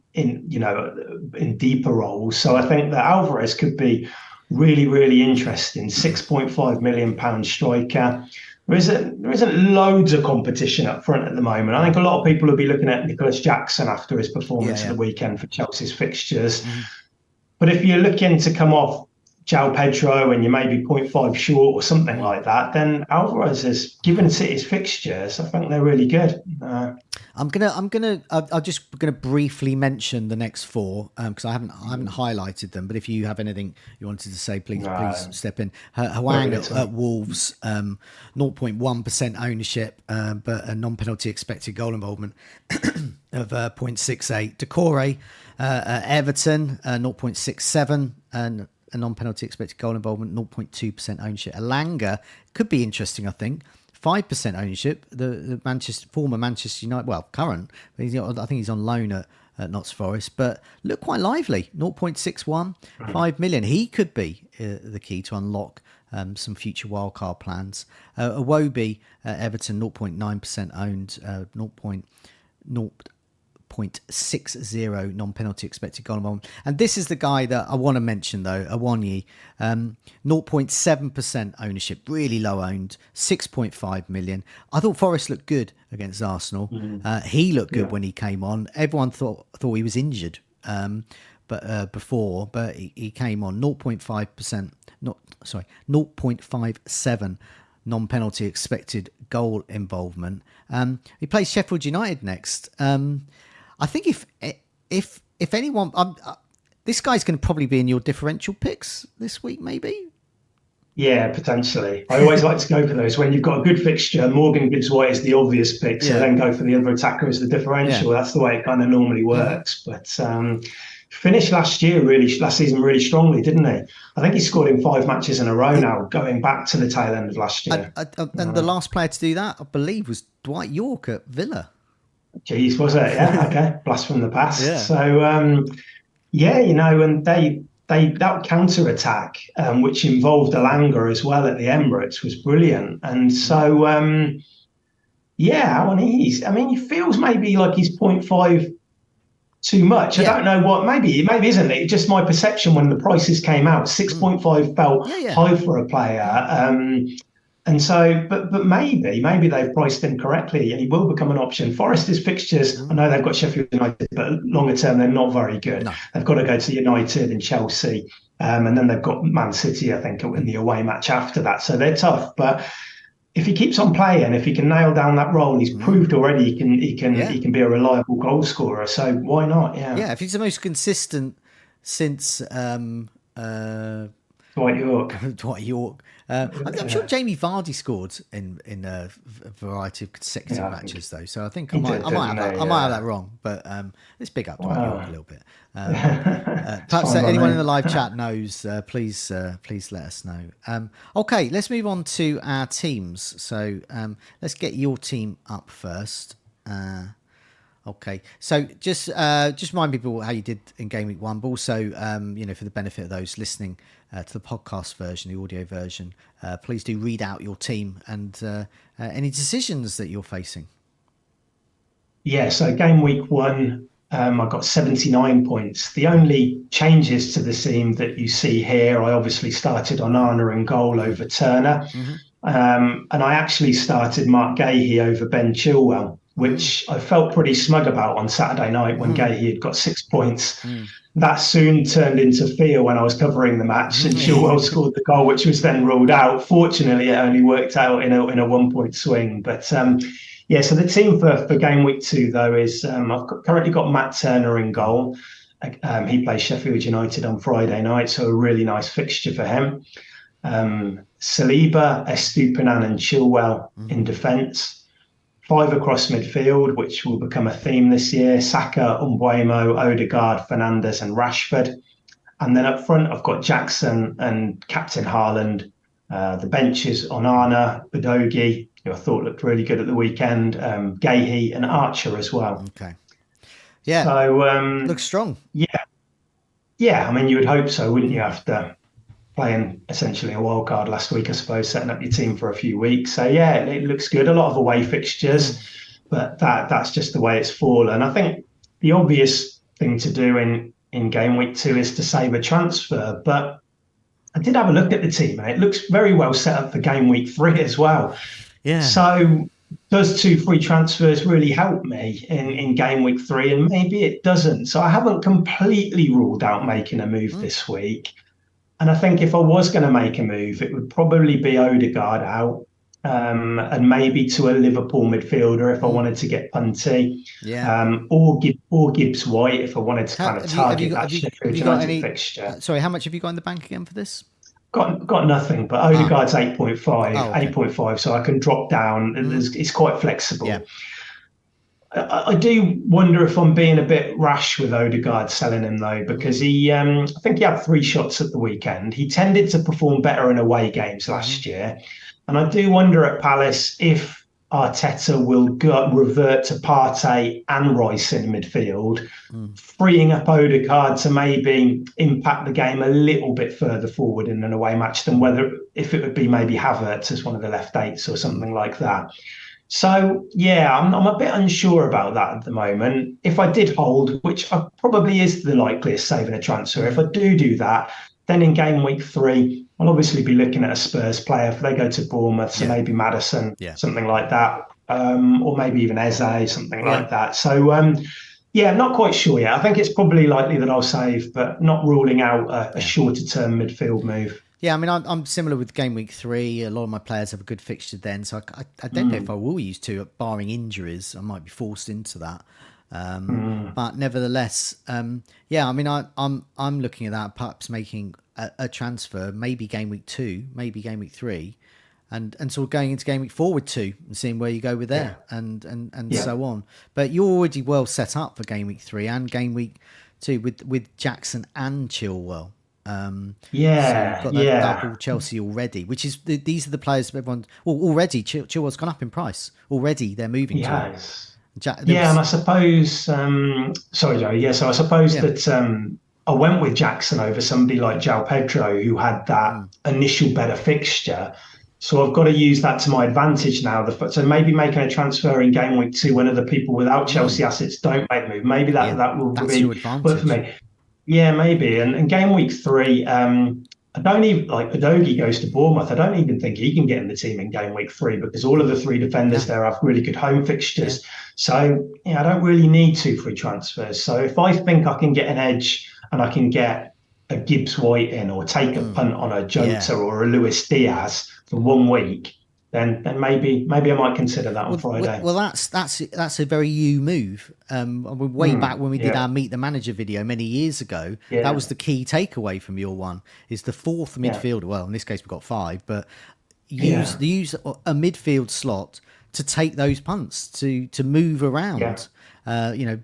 deeper roles. So I think that Alvarez could be really, really interesting. £6.5 million striker. There isn't loads of competition up front at the moment. I think a lot of people will be looking at Nicholas Jackson after his performance at the weekend for Chelsea's fixtures. But if you're looking to come off João Pedro and you may be 0.5 short or something like that, then Alvarez is, given City's fixtures, I think they're really good. I'm just gonna briefly mention the next 4 because I haven't highlighted them. But if you have anything you wanted to say, please step in. Hwang at Wolves, 0.1% ownership, but a non-penalty expected goal involvement of 0.68. Decore at Everton, 0.67 and a non-penalty expected goal involvement, 0.2% ownership. Elanga could be interesting, I think. 5% ownership. The former Manchester United, well, current. I think he's on loan at Notts Forest, but look quite lively. 0.61, 5 million. He could be the key to unlock some future wildcard plans. Iwobi at Everton, 0.9% owned, 0.60 non-penalty expected goal involvement. And this is the guy that I want to mention though, Awoniyi, 0.7% ownership, really low owned, 6.5 million. I thought Forest looked good against Arsenal. He looked good when he came on. Everyone thought he was injured but he came on. 0.57 non-penalty expected goal involvement. He plays Sheffield United next. I think if anyone, this guy's going to probably be in your differential picks this week, maybe. Yeah, potentially. I always like to go for those when you've got a good fixture. Morgan Gibbs White is the obvious pick, so then go for the other attacker as the differential. That's the way it kind of normally works. But finished last season really strongly, didn't he? I think he scored in 5 matches in a row now, going back to the tail end of last year. And the last player to do that, I believe, was Dwight York at Villa. Jeez, was it? Yeah, okay. Blast from the past. Yeah. So, yeah, and that counter attack, which involved Alanga as well at the Emirates, was brilliant. And so, yeah, on ease. I mean, he feels maybe like he's 0.5 too much. I don't know what. Maybe isn't it? Just my perception when the prices came out. 6.5 felt high for a player. And so, but maybe they've priced him correctly, and he will become an option. Forest's fixtures, I know they've got Sheffield United, but longer term they're not very good. No. They've got to go to United and Chelsea, and then they've got Man City, I think, in the away match after that. So they're tough. But if he keeps on playing, if he can nail down that role, and he's proved already he can be a reliable goal scorer. So why not? Yeah, if he's the most consistent since Dwight York. I'm sure Jamie Vardy scored in a variety of consecutive matches though, so I think I might have that wrong, but let's big up Dwight York a little bit. Perhaps anyone in the live chat knows. Please let us know. Okay, let's move on to our teams. So let's get your team up first. Okay, so just remind people how you did in Game Week 1, but also, for the benefit of those listening to the podcast version, the audio version, please do read out your team and any decisions that you're facing. Yeah, so Game Week 1, I got 79 points. The only changes to the team that you see here, I obviously started on Onana in goal over Turner, and I actually started Mark Gahey over Ben Chilwell, which I felt pretty smug about on Saturday night when Gahey had got 6 points. That soon turned into fear when I was covering the match, and Chilwell scored the goal, which was then ruled out. Fortunately, it only worked out in a 1 point swing. But so the team for Game Week 2, though, is I've currently got Matt Turner in goal. He plays Sheffield United on Friday night, so a really nice fixture for him. Saliba, Estupinan and Chilwell in defence. 5 across midfield, which will become a theme this year. Saka, Mbeumo, Odegaard, Fernandes and Rashford. And then up front, I've got Jackson and Captain Haaland. The bench is Onana, Udogie, who I thought looked really good at the weekend, Gahey and Archer as well. Okay. Yeah. So looks strong. Yeah. Yeah, I mean, you would hope so, wouldn't you, after playing essentially a wild card last week, I suppose, setting up your team for a few weeks. So yeah, it looks good. A lot of away fixtures, but that's just the way it's fallen. I think the obvious thing to do in Game Week 2 is to save a transfer, but I did have a look at the team and it looks very well set up for Game Week 3 as well. Yeah. So does 2 free transfers really help me in Game Week 3? And maybe it doesn't. So I haven't completely ruled out making a move this week. And I think if I was going to make a move, it would probably be Odegaard out, and maybe to a Liverpool midfielder if I wanted to get punty, or Gibbs White if I wanted to kind of target that Sheffield United fixture. Sorry, how much have you got in the bank again for this? Got nothing, but Odegaard's 8.5, so I can drop down. It's quite flexible. Yeah. I do wonder if I'm being a bit rash with Odegaard selling him though, because I think he had 3 shots at the weekend. He tended to perform better in away games last year. And I do wonder at Palace if Arteta will revert to Partey and Rice in midfield, freeing up Odegaard to maybe impact the game a little bit further forward in an away match than if it would be maybe Havertz as one of the left eights or something like that. So, yeah, I'm a bit unsure about that at the moment. If I did hold, which probably is the likeliest saving a transfer, if I do that, then in Game Week 3, I'll obviously be looking at a Spurs player. If they go to Bournemouth, so maybe Maddison, something like that, or maybe even Eze, something like that. So, I'm not quite sure yet. I think it's probably likely that I'll save, but not ruling out a shorter-term midfield move. Yeah, I mean, I'm similar with Game Week 3. A lot of my players have a good fixture then, so I don't know if I will use 2, barring injuries. I might be forced into that. But nevertheless, I mean, I'm looking at that, perhaps making a transfer, maybe Game Week 2, maybe Game Week 3, and sort of going into Game Week 4 with 2 and seeing where you go with there and so on. But you're already well set up for Game Week 3 and Game Week too with Jackson and Chilwell. So we've Yeah, got that yeah, double Chelsea already, which is these are the players that everyone. Well, already Chilwell's gone up in price. Already they're moving he to him. has. There Yeah, and was I suppose, sorry, Joe. Yeah, so I suppose yeah. that I went with Jackson over somebody like João Pedro, who had that Mm, initial better fixture. So I've got to use that to my advantage now. So maybe making a transfer in game week 2 when other people without Chelsea mm, assets don't make the move. Maybe yeah, that will that's your be work for advantage. me. Yeah, maybe. And game week 3, I don't even like Udogie goes to Bournemouth. I don't even think he can get in the team in game week 3 because all of the 3 defenders No, there have really good home yeah, fixtures. So yeah, I don't really need 2 free transfers. So if I think I can get an edge and I can get a Gibbs White in or take a mm, punt on a yeah. Jota or a Luis Diaz for 1 week, then maybe I might consider that on Friday. Well, that's a very you move. Way back when we did Yeah, our Meet the Manager video many years ago, that was yeah, the key takeaway from your one. Is the fourth yeah, midfielder? Well, in this case we've got 5, but yeah, use a midfield slot to take those punts to move yeah. around.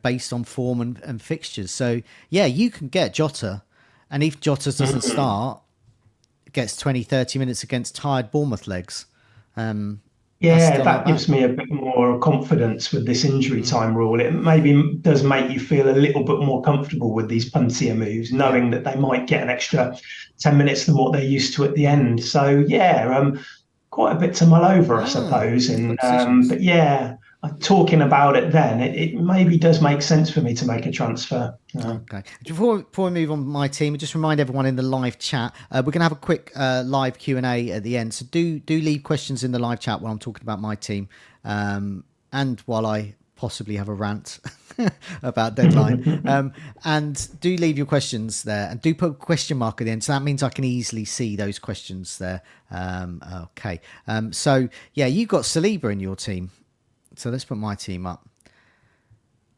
Based on form and fixtures. So yeah, you can get Jota, and if Jota doesn't start, gets 20, 30 minutes against tired Bournemouth legs. That's Yeah, still not that bad. gives me a bit more confidence with this injury time rule. It maybe does make you feel a little bit more comfortable with these puntier moves, Yeah. knowing that they might get an extra 10 minutes than what they're used to at the end. So, yeah, quite a bit to mull over, I suppose. And Good decisions. but yeah, talking about it then, it maybe does make sense for me to make a transfer. Okay. Before we move on with my team, just remind everyone in the live chat, we're going to have a quick live Q&A at the end. So do leave questions in the live chat while I'm talking about my team, and while I possibly have a rant about deadline. And do leave your questions there, and do put a question mark at the end. So that means I can easily see those questions there. Okay. So yeah, you've got Saliba in your team. So let's put my team up.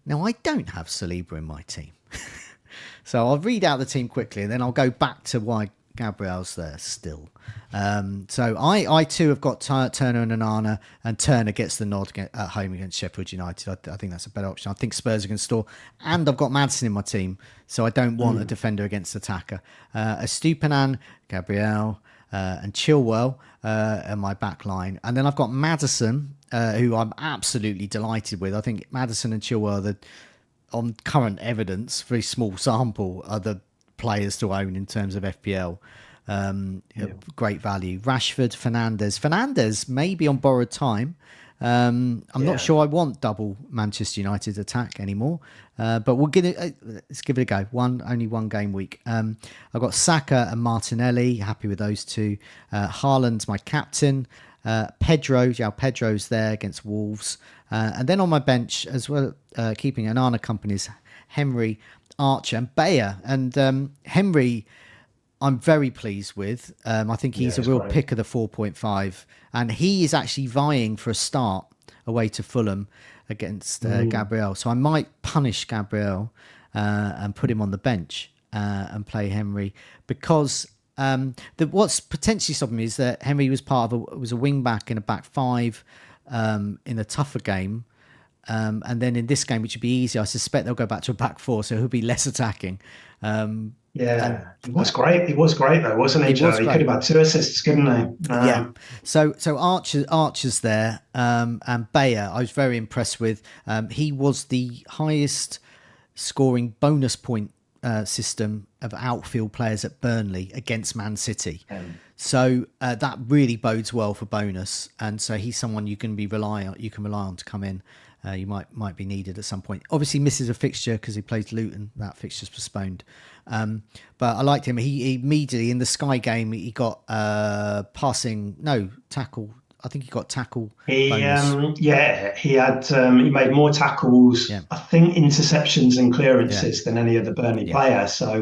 Now, I don't have Saliba in my team. So I'll read out the team quickly and then I'll go back to why Gabriel's there still. So I too have got Turner and Onana, and Turner gets the nod at home against Sheffield United. I think that's a better option. I think Spurs are going to store. And I've got Maddison in my team, so I don't want a defender against attacker. Estupinan, Gabriel, and Chilwell in my back line. And then I've got Maddison, who I'm absolutely delighted with. I think Maddison and Chilwell, on current evidence, very small sample, are the players to own in terms of FPL. Great value. Rashford, Fernandes maybe on borrowed time. I'm not sure I want double Manchester United attack anymore, but let's give it a go. Only one game week. I've got Saka and Martinelli. Happy with those two. Haaland's my captain. João Pedro's there against Wolves. And then on my bench as well, keeping Onana companies, Henry, Archer and Bayer. And Henry, I'm very pleased with. I think he's a real pick of the 4.5. And he is actually vying for a start away to Fulham against Gabriel. So I might punish Gabriel and put him on the bench and play Henry, because what's potentially stopping me is that Henry was was a wing back in a back 5 in a tougher game. And then in this game, which would be easy, I suspect they'll go back to a back 4, so he'll be less attacking. Yeah, he was great. He was great though, wasn't he, Joe? He could have had 2 assists, couldn't he? Yeah. So Archer's there, and Bayer, I was very impressed with. He was the highest scoring bonus point system of outfield players at Burnley against Man City. So that really bodes well for bonus, and so he's someone you can rely on to come in. You might be needed at some point. Obviously misses a fixture because he plays Luton. That fixture's postponed. But I liked him. He immediately in the Sky game he got tackle. I think he got tackle. He bonus. he had he made more tackles, Yeah. I think interceptions and clearances than any other Burnley player. So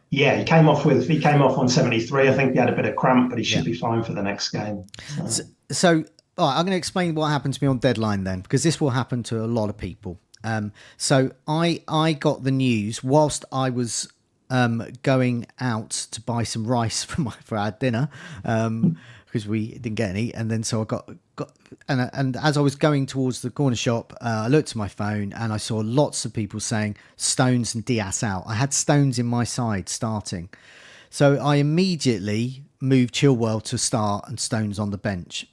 he came off on 73. I think he had a bit of cramp, but he should be fine for the next game. So all right, I'm going to explain what happened to me on deadline then, because this will happen to a lot of people. So I got the news whilst I was going out to buy some rice for our dinner because we didn't get any. And then so I got and as I was going towards the corner shop, I looked at my phone and I saw lots of people saying Stones and Diaz out. I had Stones in my side starting. So I immediately moved Chilwell to start and Stones on the bench.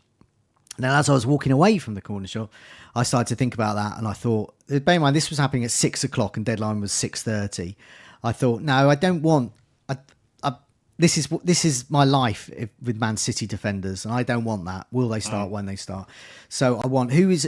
Now, as I was walking away from the corner shop, I started to think about that, and I thought, bear in mind, this was happening at 6 o'clock and deadline was 6:30. I thought, no, I don't want. This is my life with Man City defenders, and I don't want that. Will they start when they start? So I want who is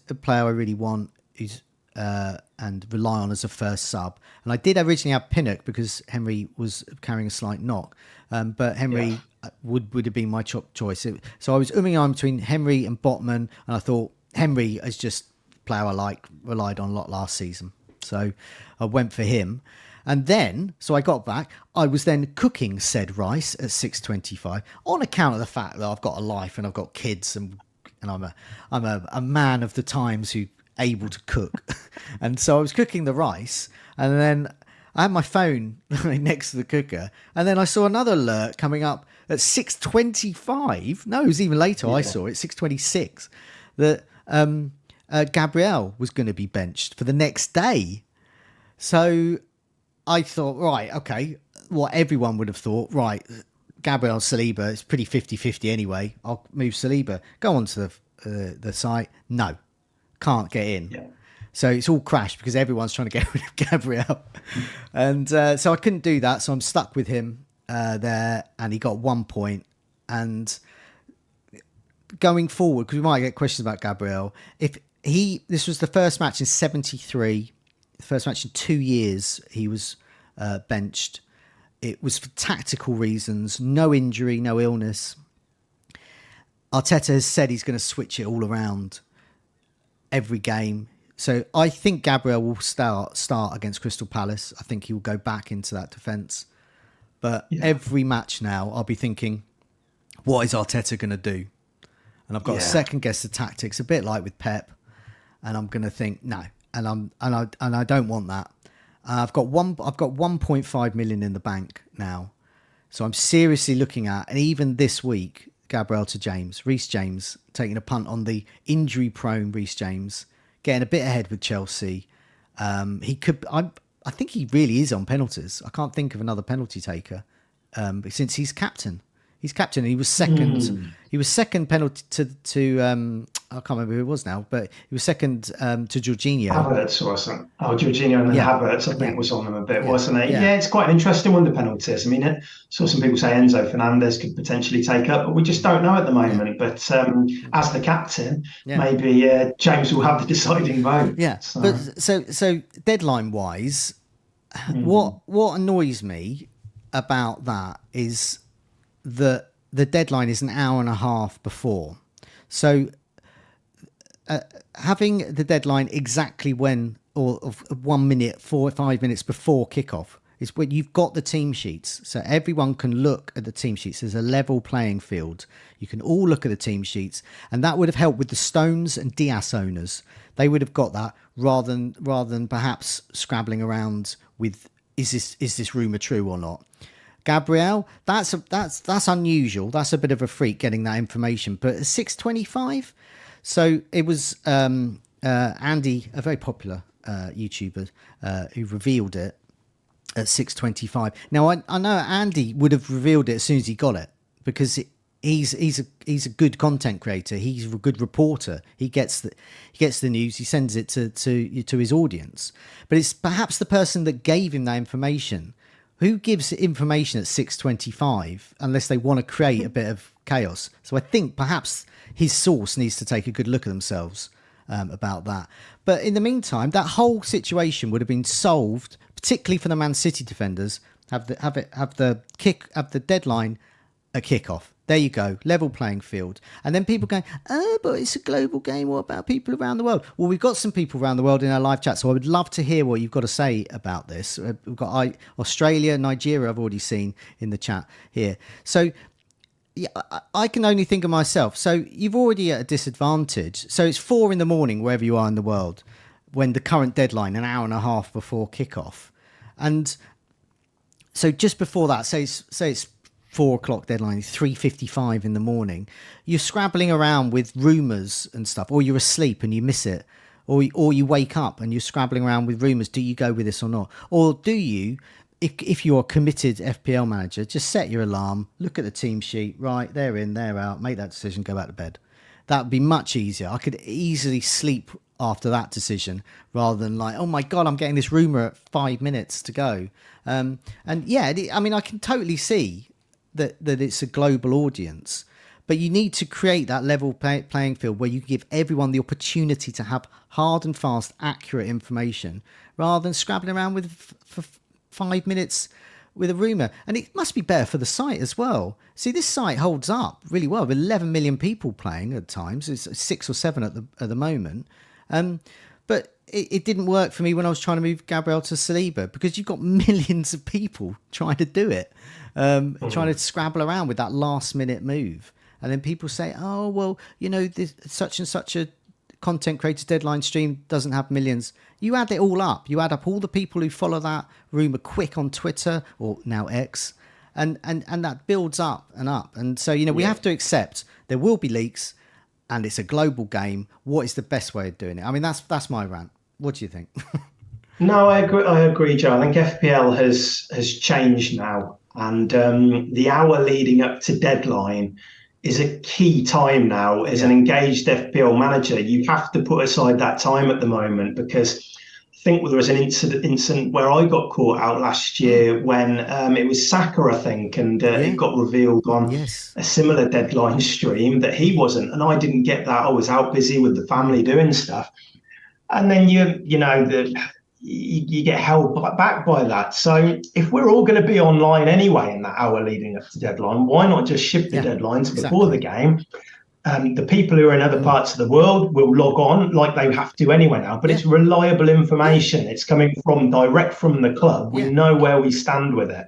a player I really want who's and rely on as a first sub. And I did originally have Pinnock because Henry was carrying a slight knock, but Henry would have been my choice. So I was umming and ahhing between Henry and Botman, and I thought Henry is just a player I relied on a lot last season. So I went for him. And then, so I got back, I was then cooking said rice at 6:25 on account of the fact that I've got a life and I've got kids and I'm a man of the times who able to cook. And so I was cooking the rice, and then I had my phone next to the cooker, and then I saw another alert coming up at 6:25. No, it was even later. I saw it 6:26 that Gabriel was going to be benched for the next day. So I thought, right, okay, what everyone would have thought, right, Gabriel Saliba, it's pretty 50-50 anyway. I'll move Saliba. Go on to the site. No, can't get in. Yeah. So it's all crashed because everyone's trying to get rid of Gabriel. And so I couldn't do that. So I'm stuck with him there, and he got 1 point. And going forward, because we might get questions about Gabriel, this was the first match in 73, the first match in 2 years he was benched. It was for tactical reasons, no injury, no illness. Arteta has said he's going to switch it all around every game. So I think Gabriel will start against Crystal Palace. I think he will go back into that defence. But every match now, I'll be thinking, what is Arteta going to do? And I've got to second guess the tactics, a bit like with Pep. And I'm going to think, no. And I don't want that. I've got 1.5 million in the bank now. So I'm seriously looking at, and even this week, Gabriel to James, Reece James taking a punt on the injury-prone Reece James, getting a bit ahead with Chelsea. He could. I think he really is on penalties. I can't think of another penalty taker since he's captain. He's captain. And he was second. He was second penalty to I can't remember who it was now, but he was second to Jorginho. Havertz wasn't. Oh, Jorginho and then Havertz, I think, was on them a bit, wasn't it? Yeah, it's quite an interesting one, the penalties. I mean, saw some people say Enzo Fernandez could potentially take up, but we just don't know at the moment. But as the captain, maybe James will have the deciding vote. Yeah, so. But so deadline wise, what annoys me about that is that the deadline is an hour and a half before. So having the deadline exactly when, or 1 minute, 4 or 5 minutes before kickoff, is when you've got the team sheets. So everyone can look at the team sheets. There's a level playing field. You can all look at the team sheets, and that would have helped with the Stones and Diaz owners. They would have got that rather than perhaps scrabbling around with is this rumour true or not. Gabriel, that's unusual. That's a bit of a freak getting that information. But at 6:25, so it was Andy, a very popular YouTuber, who revealed it at 6:25. Now I know Andy would have revealed it as soon as he got it because he's a good content creator. He's a good reporter. He gets the news. He sends it to his audience. But it's perhaps the person that gave him that information. Who gives information at 6:25 unless they want to create a bit of chaos? So I think perhaps his source needs to take a good look at themselves about that. But in the meantime, that whole situation would have been solved, particularly for the Man City defenders. Have the deadline at kickoff. There you go, level playing field. And then people going, oh, but it's a global game. What about people around the world? Well, we've got some people around the world in our live chat, so I would love to hear what you've got to say about this. We've got Australia, Nigeria, I've already seen in the chat here. So yeah, I can only think of myself. So you've already at a disadvantage. So it's 4 a.m, wherever you are in the world, when the current deadline, an hour and a half before kickoff. And so just before that, say it's 4 o'clock deadline, 3:55 in the morning, you're scrabbling around with rumours and stuff, or you're asleep and you miss it, or you wake up and you're scrabbling around with rumours. Do you go with this or not? Or do you, if you're a committed FPL manager, just set your alarm, look at the team sheet, right, they're in, they're out, make that decision, go back to bed. That would be much easier. I could easily sleep after that decision rather than like, oh my God, I'm getting this rumour at 5 minutes to go. And yeah, I mean, I can totally see that it's a global audience, but you need to create that level playing field where you give everyone the opportunity to have hard and fast, accurate information rather than scrabbling around with for 5 minutes with a rumour. And it must be better for the site as well. See, this site holds up really well with 11 million people playing at times. It's 6 or 7 at the moment. But it didn't work for me when I was trying to move Gabriel to Saliba, because you've got millions of people trying to do it, trying to scrabble around with that last minute move. And then people say, oh, well, you know, this such and such a content creator deadline stream doesn't have millions. You add it all up. You add up all the people who follow that rumour quick on Twitter, or now X, and that builds up and up. And so, you know, we have to accept there will be leaks, and it's a global game. What is the best way of doing it? I mean, that's my rant. What do you think? No, I agree, Joe. I think FPL has changed now, and the hour leading up to deadline is a key time now. As an engaged FPL manager, you have to put aside that time at the moment, because I think there was an incident where I got caught out last year when it was Saka, I think, and it got revealed on a similar deadline stream that he wasn't, and I didn't get that. I was out busy with the family doing stuff. And then you get held back by that. So if we're all going to be online anyway in that hour leading up to deadline, why not just shift the deadlines before the game? The people who are in other parts of the world will log on like they have to anyway now, but it's reliable information. It's coming direct from the club. We know where we stand with it.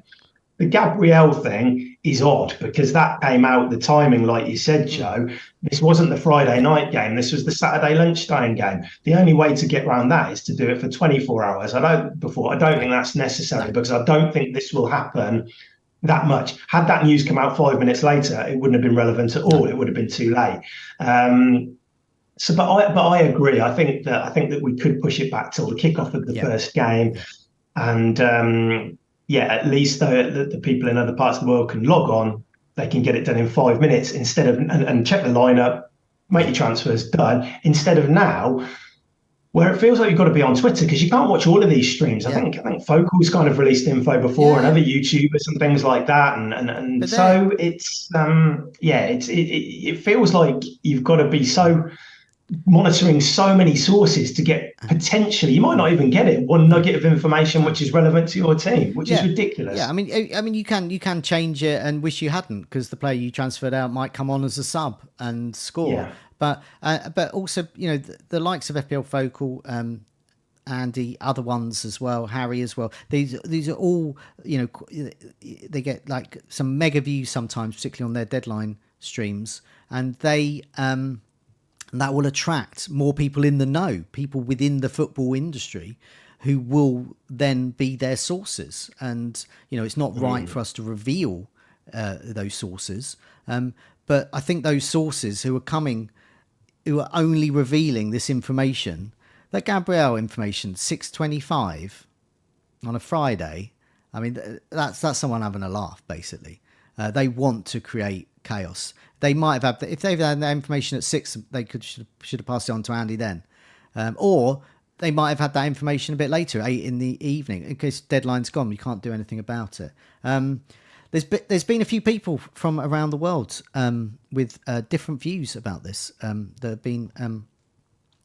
The Gabriel thing is odd because that came out, the timing, like you said, Joe. This wasn't the Friday night game. This was the Saturday lunchtime game. The only way to get around that is to do it for 24 hours. I don't think that's necessary, because I don't think this will happen that much. Had that news come out 5 minutes later, it wouldn't have been relevant at all. It would have been too late. But I agree. I think that we could push it back till the kickoff of the first game, and at least the people in other parts of the world can log on. They can get it done in 5 minutes instead of and check the lineup, make your transfers done. Instead of now, where it feels like you've got to be on Twitter because you can't watch all of these streams. I think Focal's kind of released info before, and other YouTubers and things like that, and so it's it feels like you've got to be so monitoring so many sources to get potentially, you might not even get it, one nugget of information which is relevant to your team, which is ridiculous. I mean you can change it and wish you hadn't, because the player you transferred out might come on as a sub and score. But also, you know, the likes of FPL Focal, and the other ones as well, Harry as well. These are all, you know, they get like some mega views sometimes, particularly on their deadline streams, and they that will attract more people in the know, people within the football industry, who will then be their sources. And, you know, it's not right for us to reveal those sources. But I think those sources who are only revealing this information, that Gabriel information, 6:25 on a Friday, I mean, that's someone having a laugh, basically. They want to create chaos. They might have had, if they've had that information at 6, they should have passed it on to Andy then. Or they might have had that information a bit later, 8 in the evening, in case deadline's gone. You can't do anything about it. There's been a few people from around the world with different views about this that have been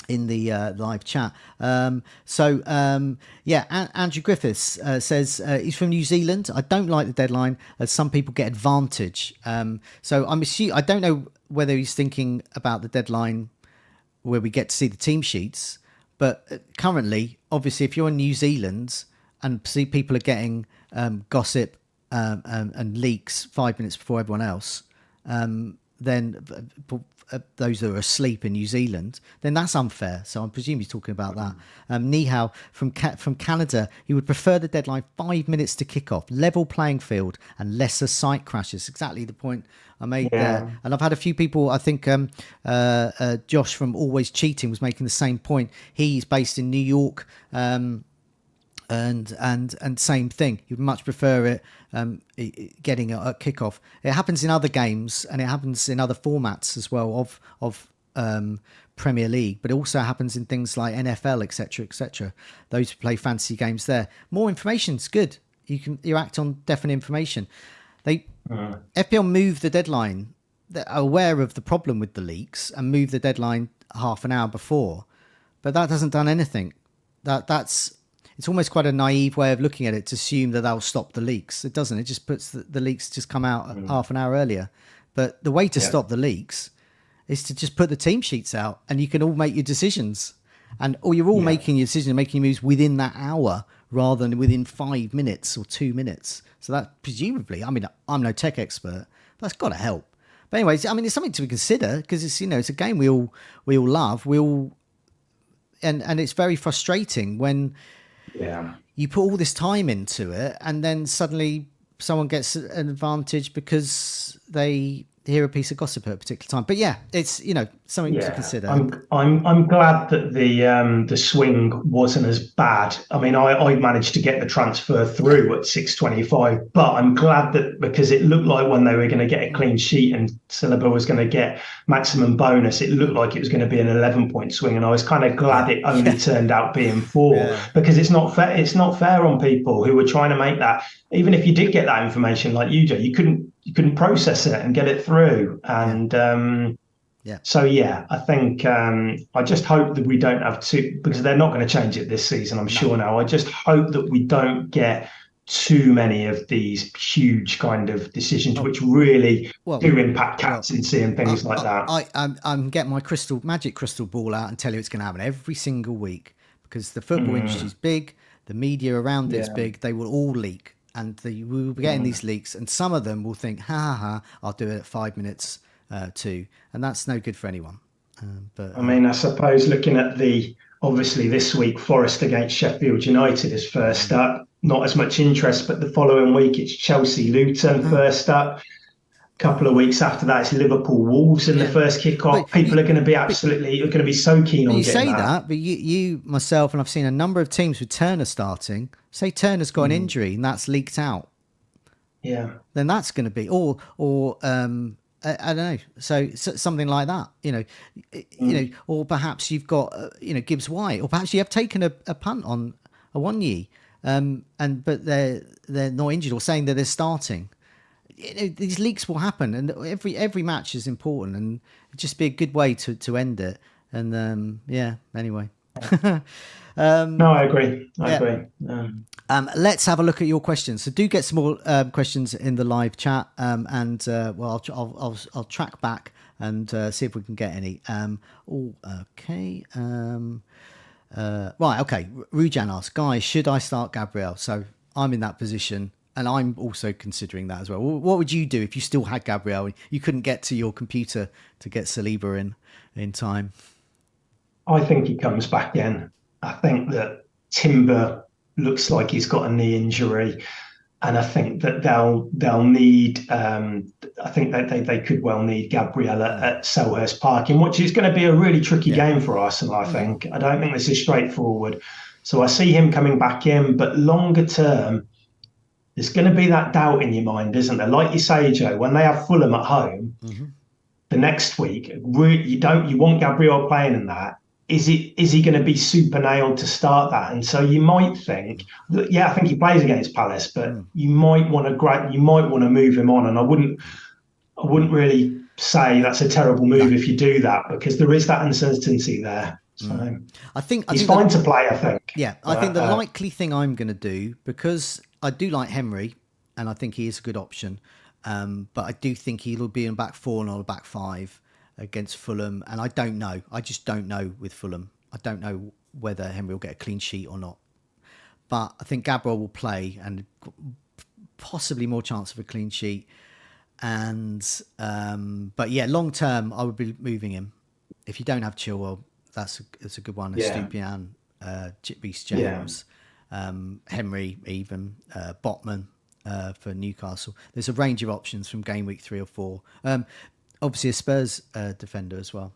in the live chat. Andrew Griffiths says he's from New Zealand. I don't like the deadline as some people get advantage. So I don't know whether he's thinking about the deadline where we get to see the team sheets, but currently, obviously, if you're in New Zealand and see people are getting gossip and leaks 5 minutes before everyone else, then those that are asleep in New Zealand, then that's unfair. So I presume he's talking about that. Nihao from Canada, he would prefer the deadline 5 minutes to kick off, level playing field and lesser site crashes. Exactly the point I made there. And I've had a few people, I think Josh from Always Cheating was making the same point. He's based in New York, and same thing. You'd much prefer it getting a kickoff. It happens in other games and it happens in other formats as well of Premier League, but it also happens in things like NFL, etc. Those who play fantasy games there. More information's good. You act on definite information. FPL moved the deadline. They're aware of the problem with the leaks and moved the deadline half an hour before, but that hasn't done anything. It's almost quite a naive way of looking at it to assume that they'll stop the leaks. It doesn't. It just puts the leaks just come out half an hour earlier. But the way to stop the leaks is to just put the team sheets out and you can all make your decisions. Or you're all making your decision, making moves within that hour rather than within 5 minutes or 2 minutes. So that presumably, I mean, I'm no tech expert, but that's got to help. But anyways, I mean, it's something to consider because it's, it's a game we all love. And it's very frustrating when you put all this time into it and then suddenly someone gets an advantage because they hear a piece of gossip at a particular time. But it's something to consider. I'm glad that the swing wasn't as bad. I mean, I managed to get the transfer through at 6.25, but I'm glad that because it looked like when they were going to get a clean sheet and Silva was going to get maximum bonus, it looked like it was going to be an 11-point swing, and I was kind of glad it only turned out being 4 because it's not fair. It's not fair on people who were trying to make that. Even if you did get that information like you do, you couldn't process it and get it through. And so I think I just hope that we don't have to, because they're not going to change it this season, I'm sure now. I just hope that we don't get too many of these huge kind of decisions which really do impact captaincy and things like that. I'm getting my magic crystal ball out and tell you it's going to happen every single week because the football industry is big, the media around it's big, they will all leak. And we will be getting these leaks, and some of them will think, I'll do it at 5 minutes too. And that's no good for anyone. But I mean, I suppose looking at obviously this week, Forest against Sheffield United is first up. Not as much interest, but the following week, it's Chelsea-Luton first up. A couple of weeks after that, it's Liverpool-Wolves in the first kickoff. People are going to be so keen on getting that. You say that, but you, myself, and I've seen a number of teams with Turner starting. Say Turner's got an injury and that's leaked out. Yeah. Then that's going to be, or I don't know. So something like that, or perhaps you've got, Gibbs White, or perhaps you have taken a punt on a Wanyi, but they're not injured or saying that they're starting. These leaks will happen, and every match is important, and it'd just be a good way to end it. And anyway. No, I agree. I agree. Let's have a look at your questions. So do get some more questions in the live chat, I'll track back and see if we can get any. Okay. Right. Okay. Rujan asks, guys, should I start Gabriel? So I'm in that position. And I'm also considering that as well. What would you do if you still had Gabriel? You couldn't get to your computer to get Saliba in time. I think he comes back in. I think that Timber looks like he's got a knee injury, and I think that they'll need. I think that they could well need Gabriel at Selhurst Park, in which is going to be a really tricky game for Arsenal. I think. I don't think this is straightforward. So I see him coming back in, but longer term, there's going to be that doubt in your mind, isn't there? Like you say, Joe, when they have Fulham at home the next week, you want Gabriel playing in that. Is he going to be super nailed to start that? And so you might think, I think he plays against Palace, but you might want to move him on. And I wouldn't really say that's a terrible move if you do that, because there is that uncertainty there. So I think he's fine to play. I think. Yeah, I think the likely thing I'm going to do, because I do like Henry, and I think he is a good option. But I do think he'll be in back 4 and not a back 5 against Fulham. And I don't know. I just don't know with Fulham. I don't know whether Henry will get a clean sheet or not. But I think Gabriel will play and possibly more chance of a clean sheet. And but yeah, long term, I would be moving him. If you don't have Chilwell, that's a good one. Stupian, Reece James, Henry, even Botman for Newcastle. There's a range of options from game week 3 or 4. Obviously, a Spurs defender as well.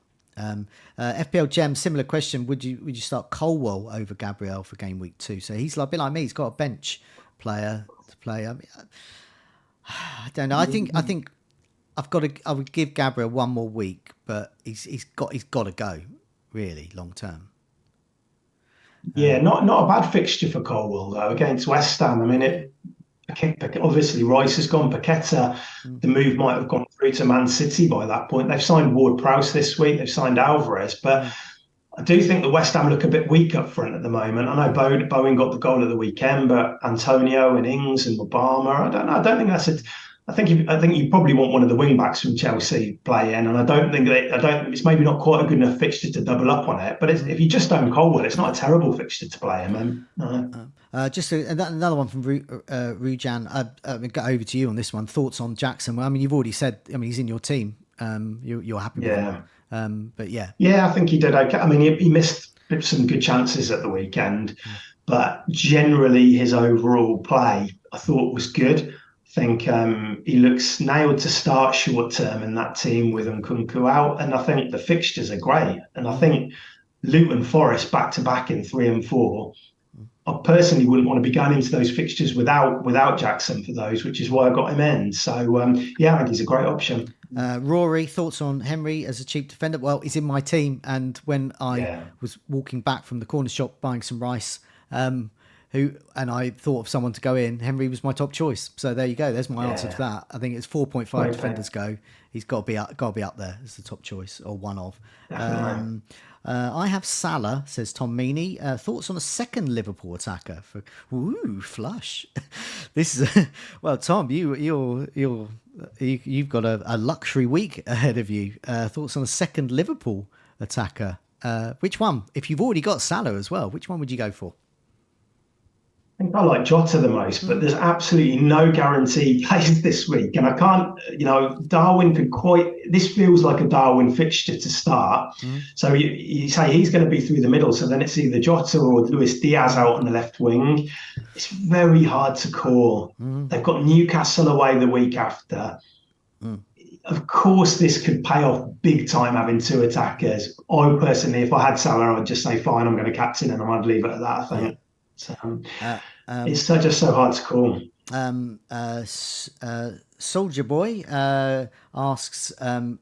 FPL Gem, similar question. Would you start Colwell over Gabriel for game week 2? So he's like a bit like me. He's got a bench player to play. I mean, I don't know. I think I would give Gabriel one more week, but he's got to go really long term. Yeah, not a bad fixture for Colwell though against West Ham. I mean, obviously Rice has gone. Paqueta, the move might have gone through to Man City by that point. They've signed Ward-Prowse this week. They've signed Alvarez, but I do think the West Ham look a bit weak up front at the moment. I know Bowen got the goal at the weekend, but Antonio and Ings and Obama, I don't know. I don't think that's a. I think you probably want one of the wing backs from Chelsea playing, and I don't think it's maybe not quite a good enough fixture to double up on it. But if you just don't Colwell, it's not a terrible fixture to play him. Just another one from Rujan. I'll go over to you on this one. Thoughts on Jackson? Well, I mean, you've already said. I mean, he's in your team. You're happy with him. But yeah, I think he did okay. I mean, he missed some good chances at the weekend, but generally his overall play I thought was good. I think he looks nailed to start short term in that team with Nkunku out, and I think the fixtures are great. And I think Luton Forest back to back in 3 and 4. I personally wouldn't want to be going into those fixtures without Jackson for those, which is why I got him in. So I think he's a great option. Rory, thoughts on Henry as a cheap defender? Well, he's in my team, and when I was walking back from the corner shop buying some rice, and I thought of someone to go in, Henry was my top choice. So there you go. There's my answer to that. I think it's 4.5 defenders go. He's got to be up there as the top choice, or one of. I have Salah, says Tom Meany. Thoughts on a second Liverpool attacker for flush. This is well, Tom. You've got a luxury week ahead of you. Thoughts on a second Liverpool attacker? Which one? If you've already got Salah as well, which one would you go for? I think I like Jota the most, but there's absolutely no guarantee plays this week. And I can't, Darwin this feels like a Darwin fixture to start. So you say he's going to be through the middle. So then it's either Jota or Luis Diaz out on the left wing. It's very hard to call. They've got Newcastle away the week after. Of course, this could pay off big time having 2 attackers. I personally, if I had Salah, I'd just say, fine, I'm going to captain and I'd leave it at that, I think. So, it's just so hard to call. Soldier Boy asks,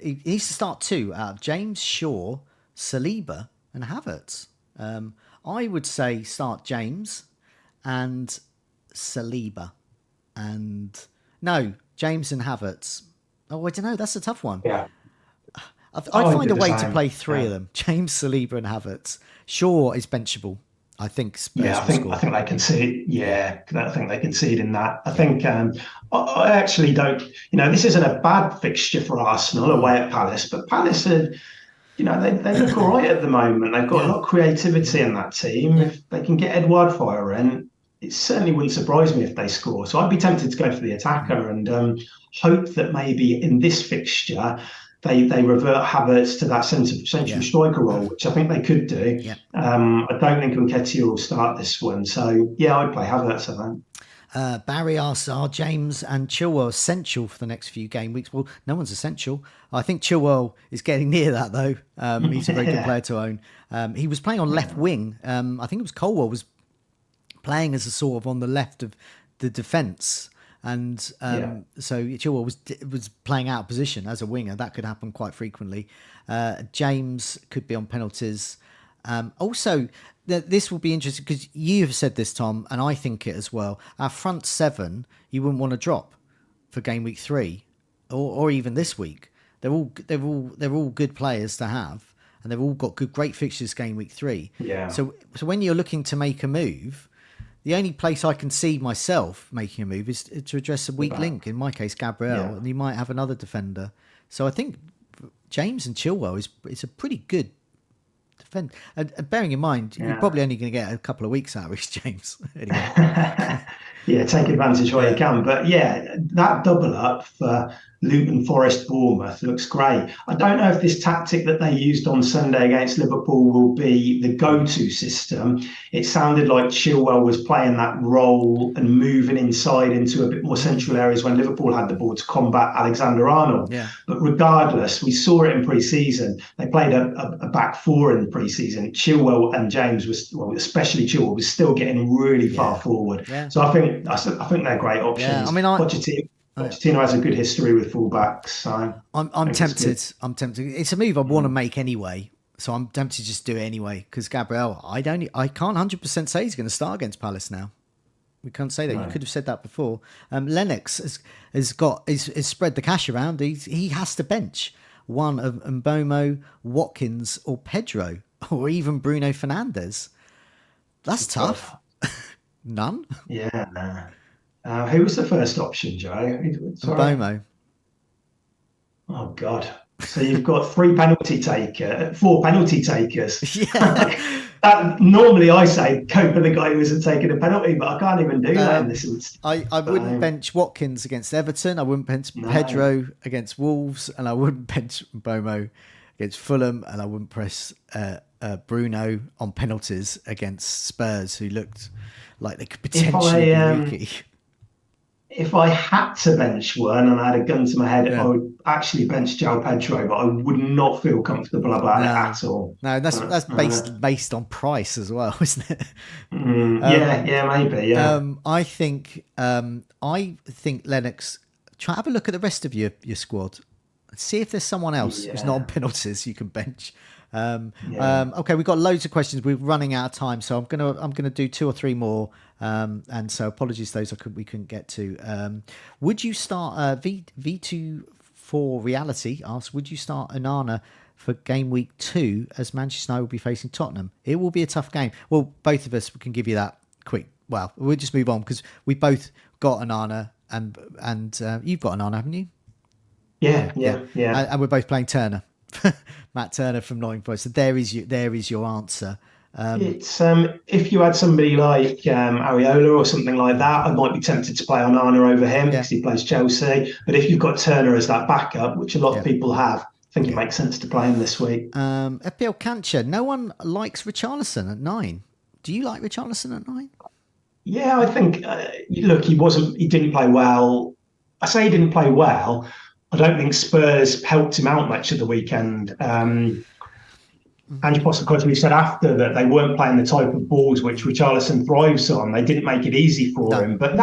he needs to start 2 out of James, Shaw, Saliba and Havertz. I would say start James and Saliba. And no, James and Havertz. Oh, I don't know. That's a tough one. Yeah. I'd find a way to play 3 of them. James, Saliba and Havertz. Shaw is benchable. I think Spurs I think they concede. Yeah, I think they concede in that. I think I actually don't. This isn't a bad fixture for Arsenal away at Palace, but Palace are, they look all right at the moment. They've got a lot of creativity in that team. If they can get Edouard Fire in, it certainly wouldn't surprise me if they score. So I'd be tempted to go for the attacker and hope that maybe in this fixture they revert Havertz to that central striker role, which I think they could do. Yeah. I don't think Nketiah will start this one. So, I'd play Havertz, I think. Barry asks, are James and Chilwell essential for the next few game weeks? Well, no one's essential. I think Chilwell is getting near that, though. He's a very good player to own. He was playing on left wing. I think it was Colwell was playing as a sort of on the left of the defence. And so Chilwell was playing out of position as a winger. That could happen quite frequently. James could be on penalties. Also, this will be interesting because you've said this, Tom, and I think it as well. Our front 7, you wouldn't want to drop for game week 3, or even this week. They're all good players to have, and they've all got great fixtures game week 3. Yeah. So when you're looking to make a move, the only place I can see myself making a move is to address a weak link. In my case, Gabriel, and you might have another defender. So I think James and Chilwell is a pretty good defender. And bearing in mind, you're probably only going to get a couple of weeks out of Reece James. Anyway. Take advantage while you can. But that double up for Luton, Forest, Bournemouth looks great. I don't know if this tactic that they used on Sunday against Liverpool will be the go-to system. It sounded like Chilwell was playing that role and moving inside into a bit more central areas when Liverpool had the ball to combat Alexander-Arnold. Yeah. But regardless, we saw it in pre-season. They played a back four in pre-season. Chilwell and James especially Chilwell, was still getting really far forward. Yeah. So I think they're great options. Yeah. I mean, Pochettino has a good history with fullbacks. So I'm tempted. It's a move I want to make anyway. So I'm tempted to just do it anyway because Gabriel, I can't 100% say he's going to start against Palace now. We can't say that. No. You could have said that before. Lennox has spread the cash around. He has to bench one of Mbomo, Watkins, or Pedro, or even Bruno Fernandes. That's tough. None. Yeah. Who was the first option, Joe? Mbomo. Oh God. So you've got four penalty takers. Yeah. Normally I say cope with the guy who isn't taking a penalty, but I can't even do that in this instance. I wouldn't bench Watkins against Everton. I wouldn't bench Pedro against Wolves, and I wouldn't bench Mbomo against Fulham, and I wouldn't press Bruno on penalties against Spurs, who looked like they could potentially be leaky. If I had to bench one and I had a gun to my head, I would actually bench João Pedro, but I would not feel comfortable about it at all. No, that's based on price as well, isn't it? Maybe. Yeah. I think Lennox. Have a look at the rest of your squad. See if there's someone else who's not on penalties you can bench. Okay, we've got loads of questions. We're running out of time, so I'm gonna do 2 or 3 more. And so apologies those we couldn't get to. Would you start V2 for Reality asks, would you start Onana for game week 2 as Manchester United will be facing Tottenham? It will be a tough game. Well, both of us can give you that quick. Well, we'll just move on because we both got Onana and you've got Onana, haven't you? Yeah. And we're both playing Turner. Matt Turner from Nottingham Forest. So there is your answer. It's if you had somebody like Areola or something like that, I might be tempted to play Onana over him because he plays Chelsea. But if you've got Turner as that backup, which a lot of people have, I think it makes sense to play him this week. FPL Cancher, no one likes Richarlison at 9. Do you like Richarlison at 9? Yeah, I think. Look, he didn't play well. I say he didn't play well. I don't think Spurs helped him out much at the weekend. Ange Postecoglou said after that they weren't playing the type of balls which Richarlison thrives on. They didn't make it easy for him. But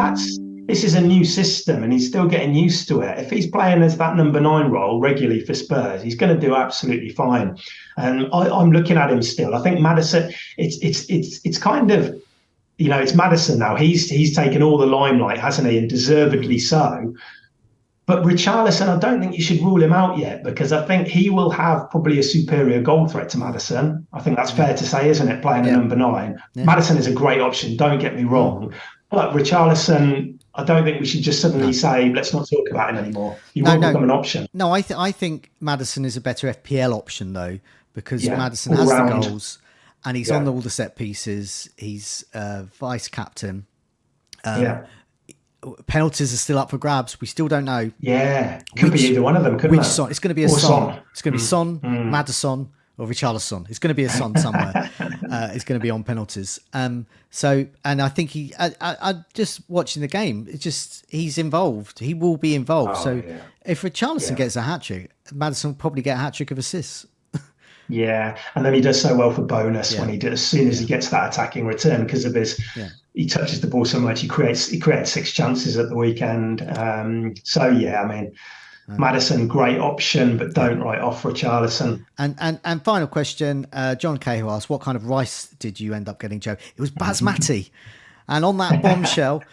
this is a new system and he's still getting used to it. If he's playing as that number 9 role regularly for Spurs, he's going to do absolutely fine. And I'm looking at him still. I think Maddison, it's kind of, it's Maddison now. He's taken all the limelight, hasn't he? And deservedly so. But Richarlison, I don't think you should rule him out yet because I think he will have probably a superior goal threat to Maddison. I think that's fair to say, isn't it, playing a number 9? Yeah. Maddison is a great option, don't get me wrong. But Richarlison, I don't think we should just suddenly say, let's not talk about him anymore. He won't become an option. No, I think Maddison is a better FPL option, though, because Maddison has the goals and he's on all the set pieces. He's vice captain. Penalties are still up for grabs. We still don't know. Yeah, could be either one of them. Couldn't it? Son? It's going to be a Son. It's going to be Son, Maddison, or Richarlison. It's going to be a Son somewhere. It's going to be on penalties. And I think I just watching the game. It's just he's involved. He will be involved. If Richarlison gets a hat trick, Maddison will probably get a hat trick of assists. Yeah, and then he does so well for bonus when as soon as he gets that attacking return because of his. Yeah. He touches the ball so much. He creates 6 chances at the weekend. Maddison, great option, but don't write off Richarlison. And final question, John Cahill asked, what kind of rice did you end up getting, Joe? It was basmati. And on that bombshell,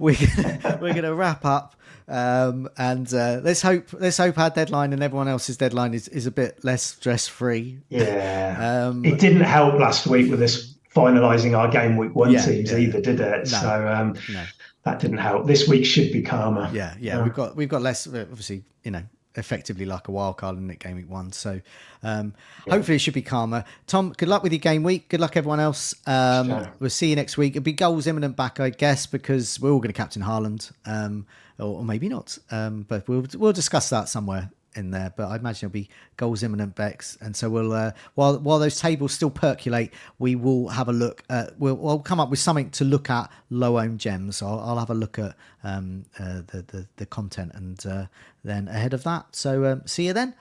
we're going to wrap up. Let's hope our deadline and everyone else's deadline is a bit less stress-free. Yeah. It didn't help last week with us finalising our game week 1 teams either, did it? No, so that didn't help. This week should be calmer. Yeah. We've got less. Obviously, effectively like a wild card in it, game week 1. So hopefully it should be calmer. Tom, good luck with your game week. Good luck everyone else. We'll see you next week. It'll be goals imminent back, I guess, because we're all going to captain Haaland, or maybe not. But we'll discuss that somewhere in there, but I imagine it'll be goals imminent Bex, and so we'll while those tables still percolate, we will have a look at, we'll come up with something to look at low owned gems. I'll have a look at the content, and then ahead of that, so see you then.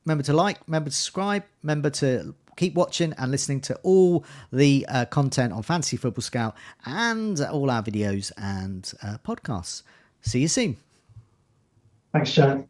Remember to like, remember to subscribe, remember to keep watching and listening to all the content on Fantasy Football Scout and all our videos and podcasts. See you soon. Thanks, Joe.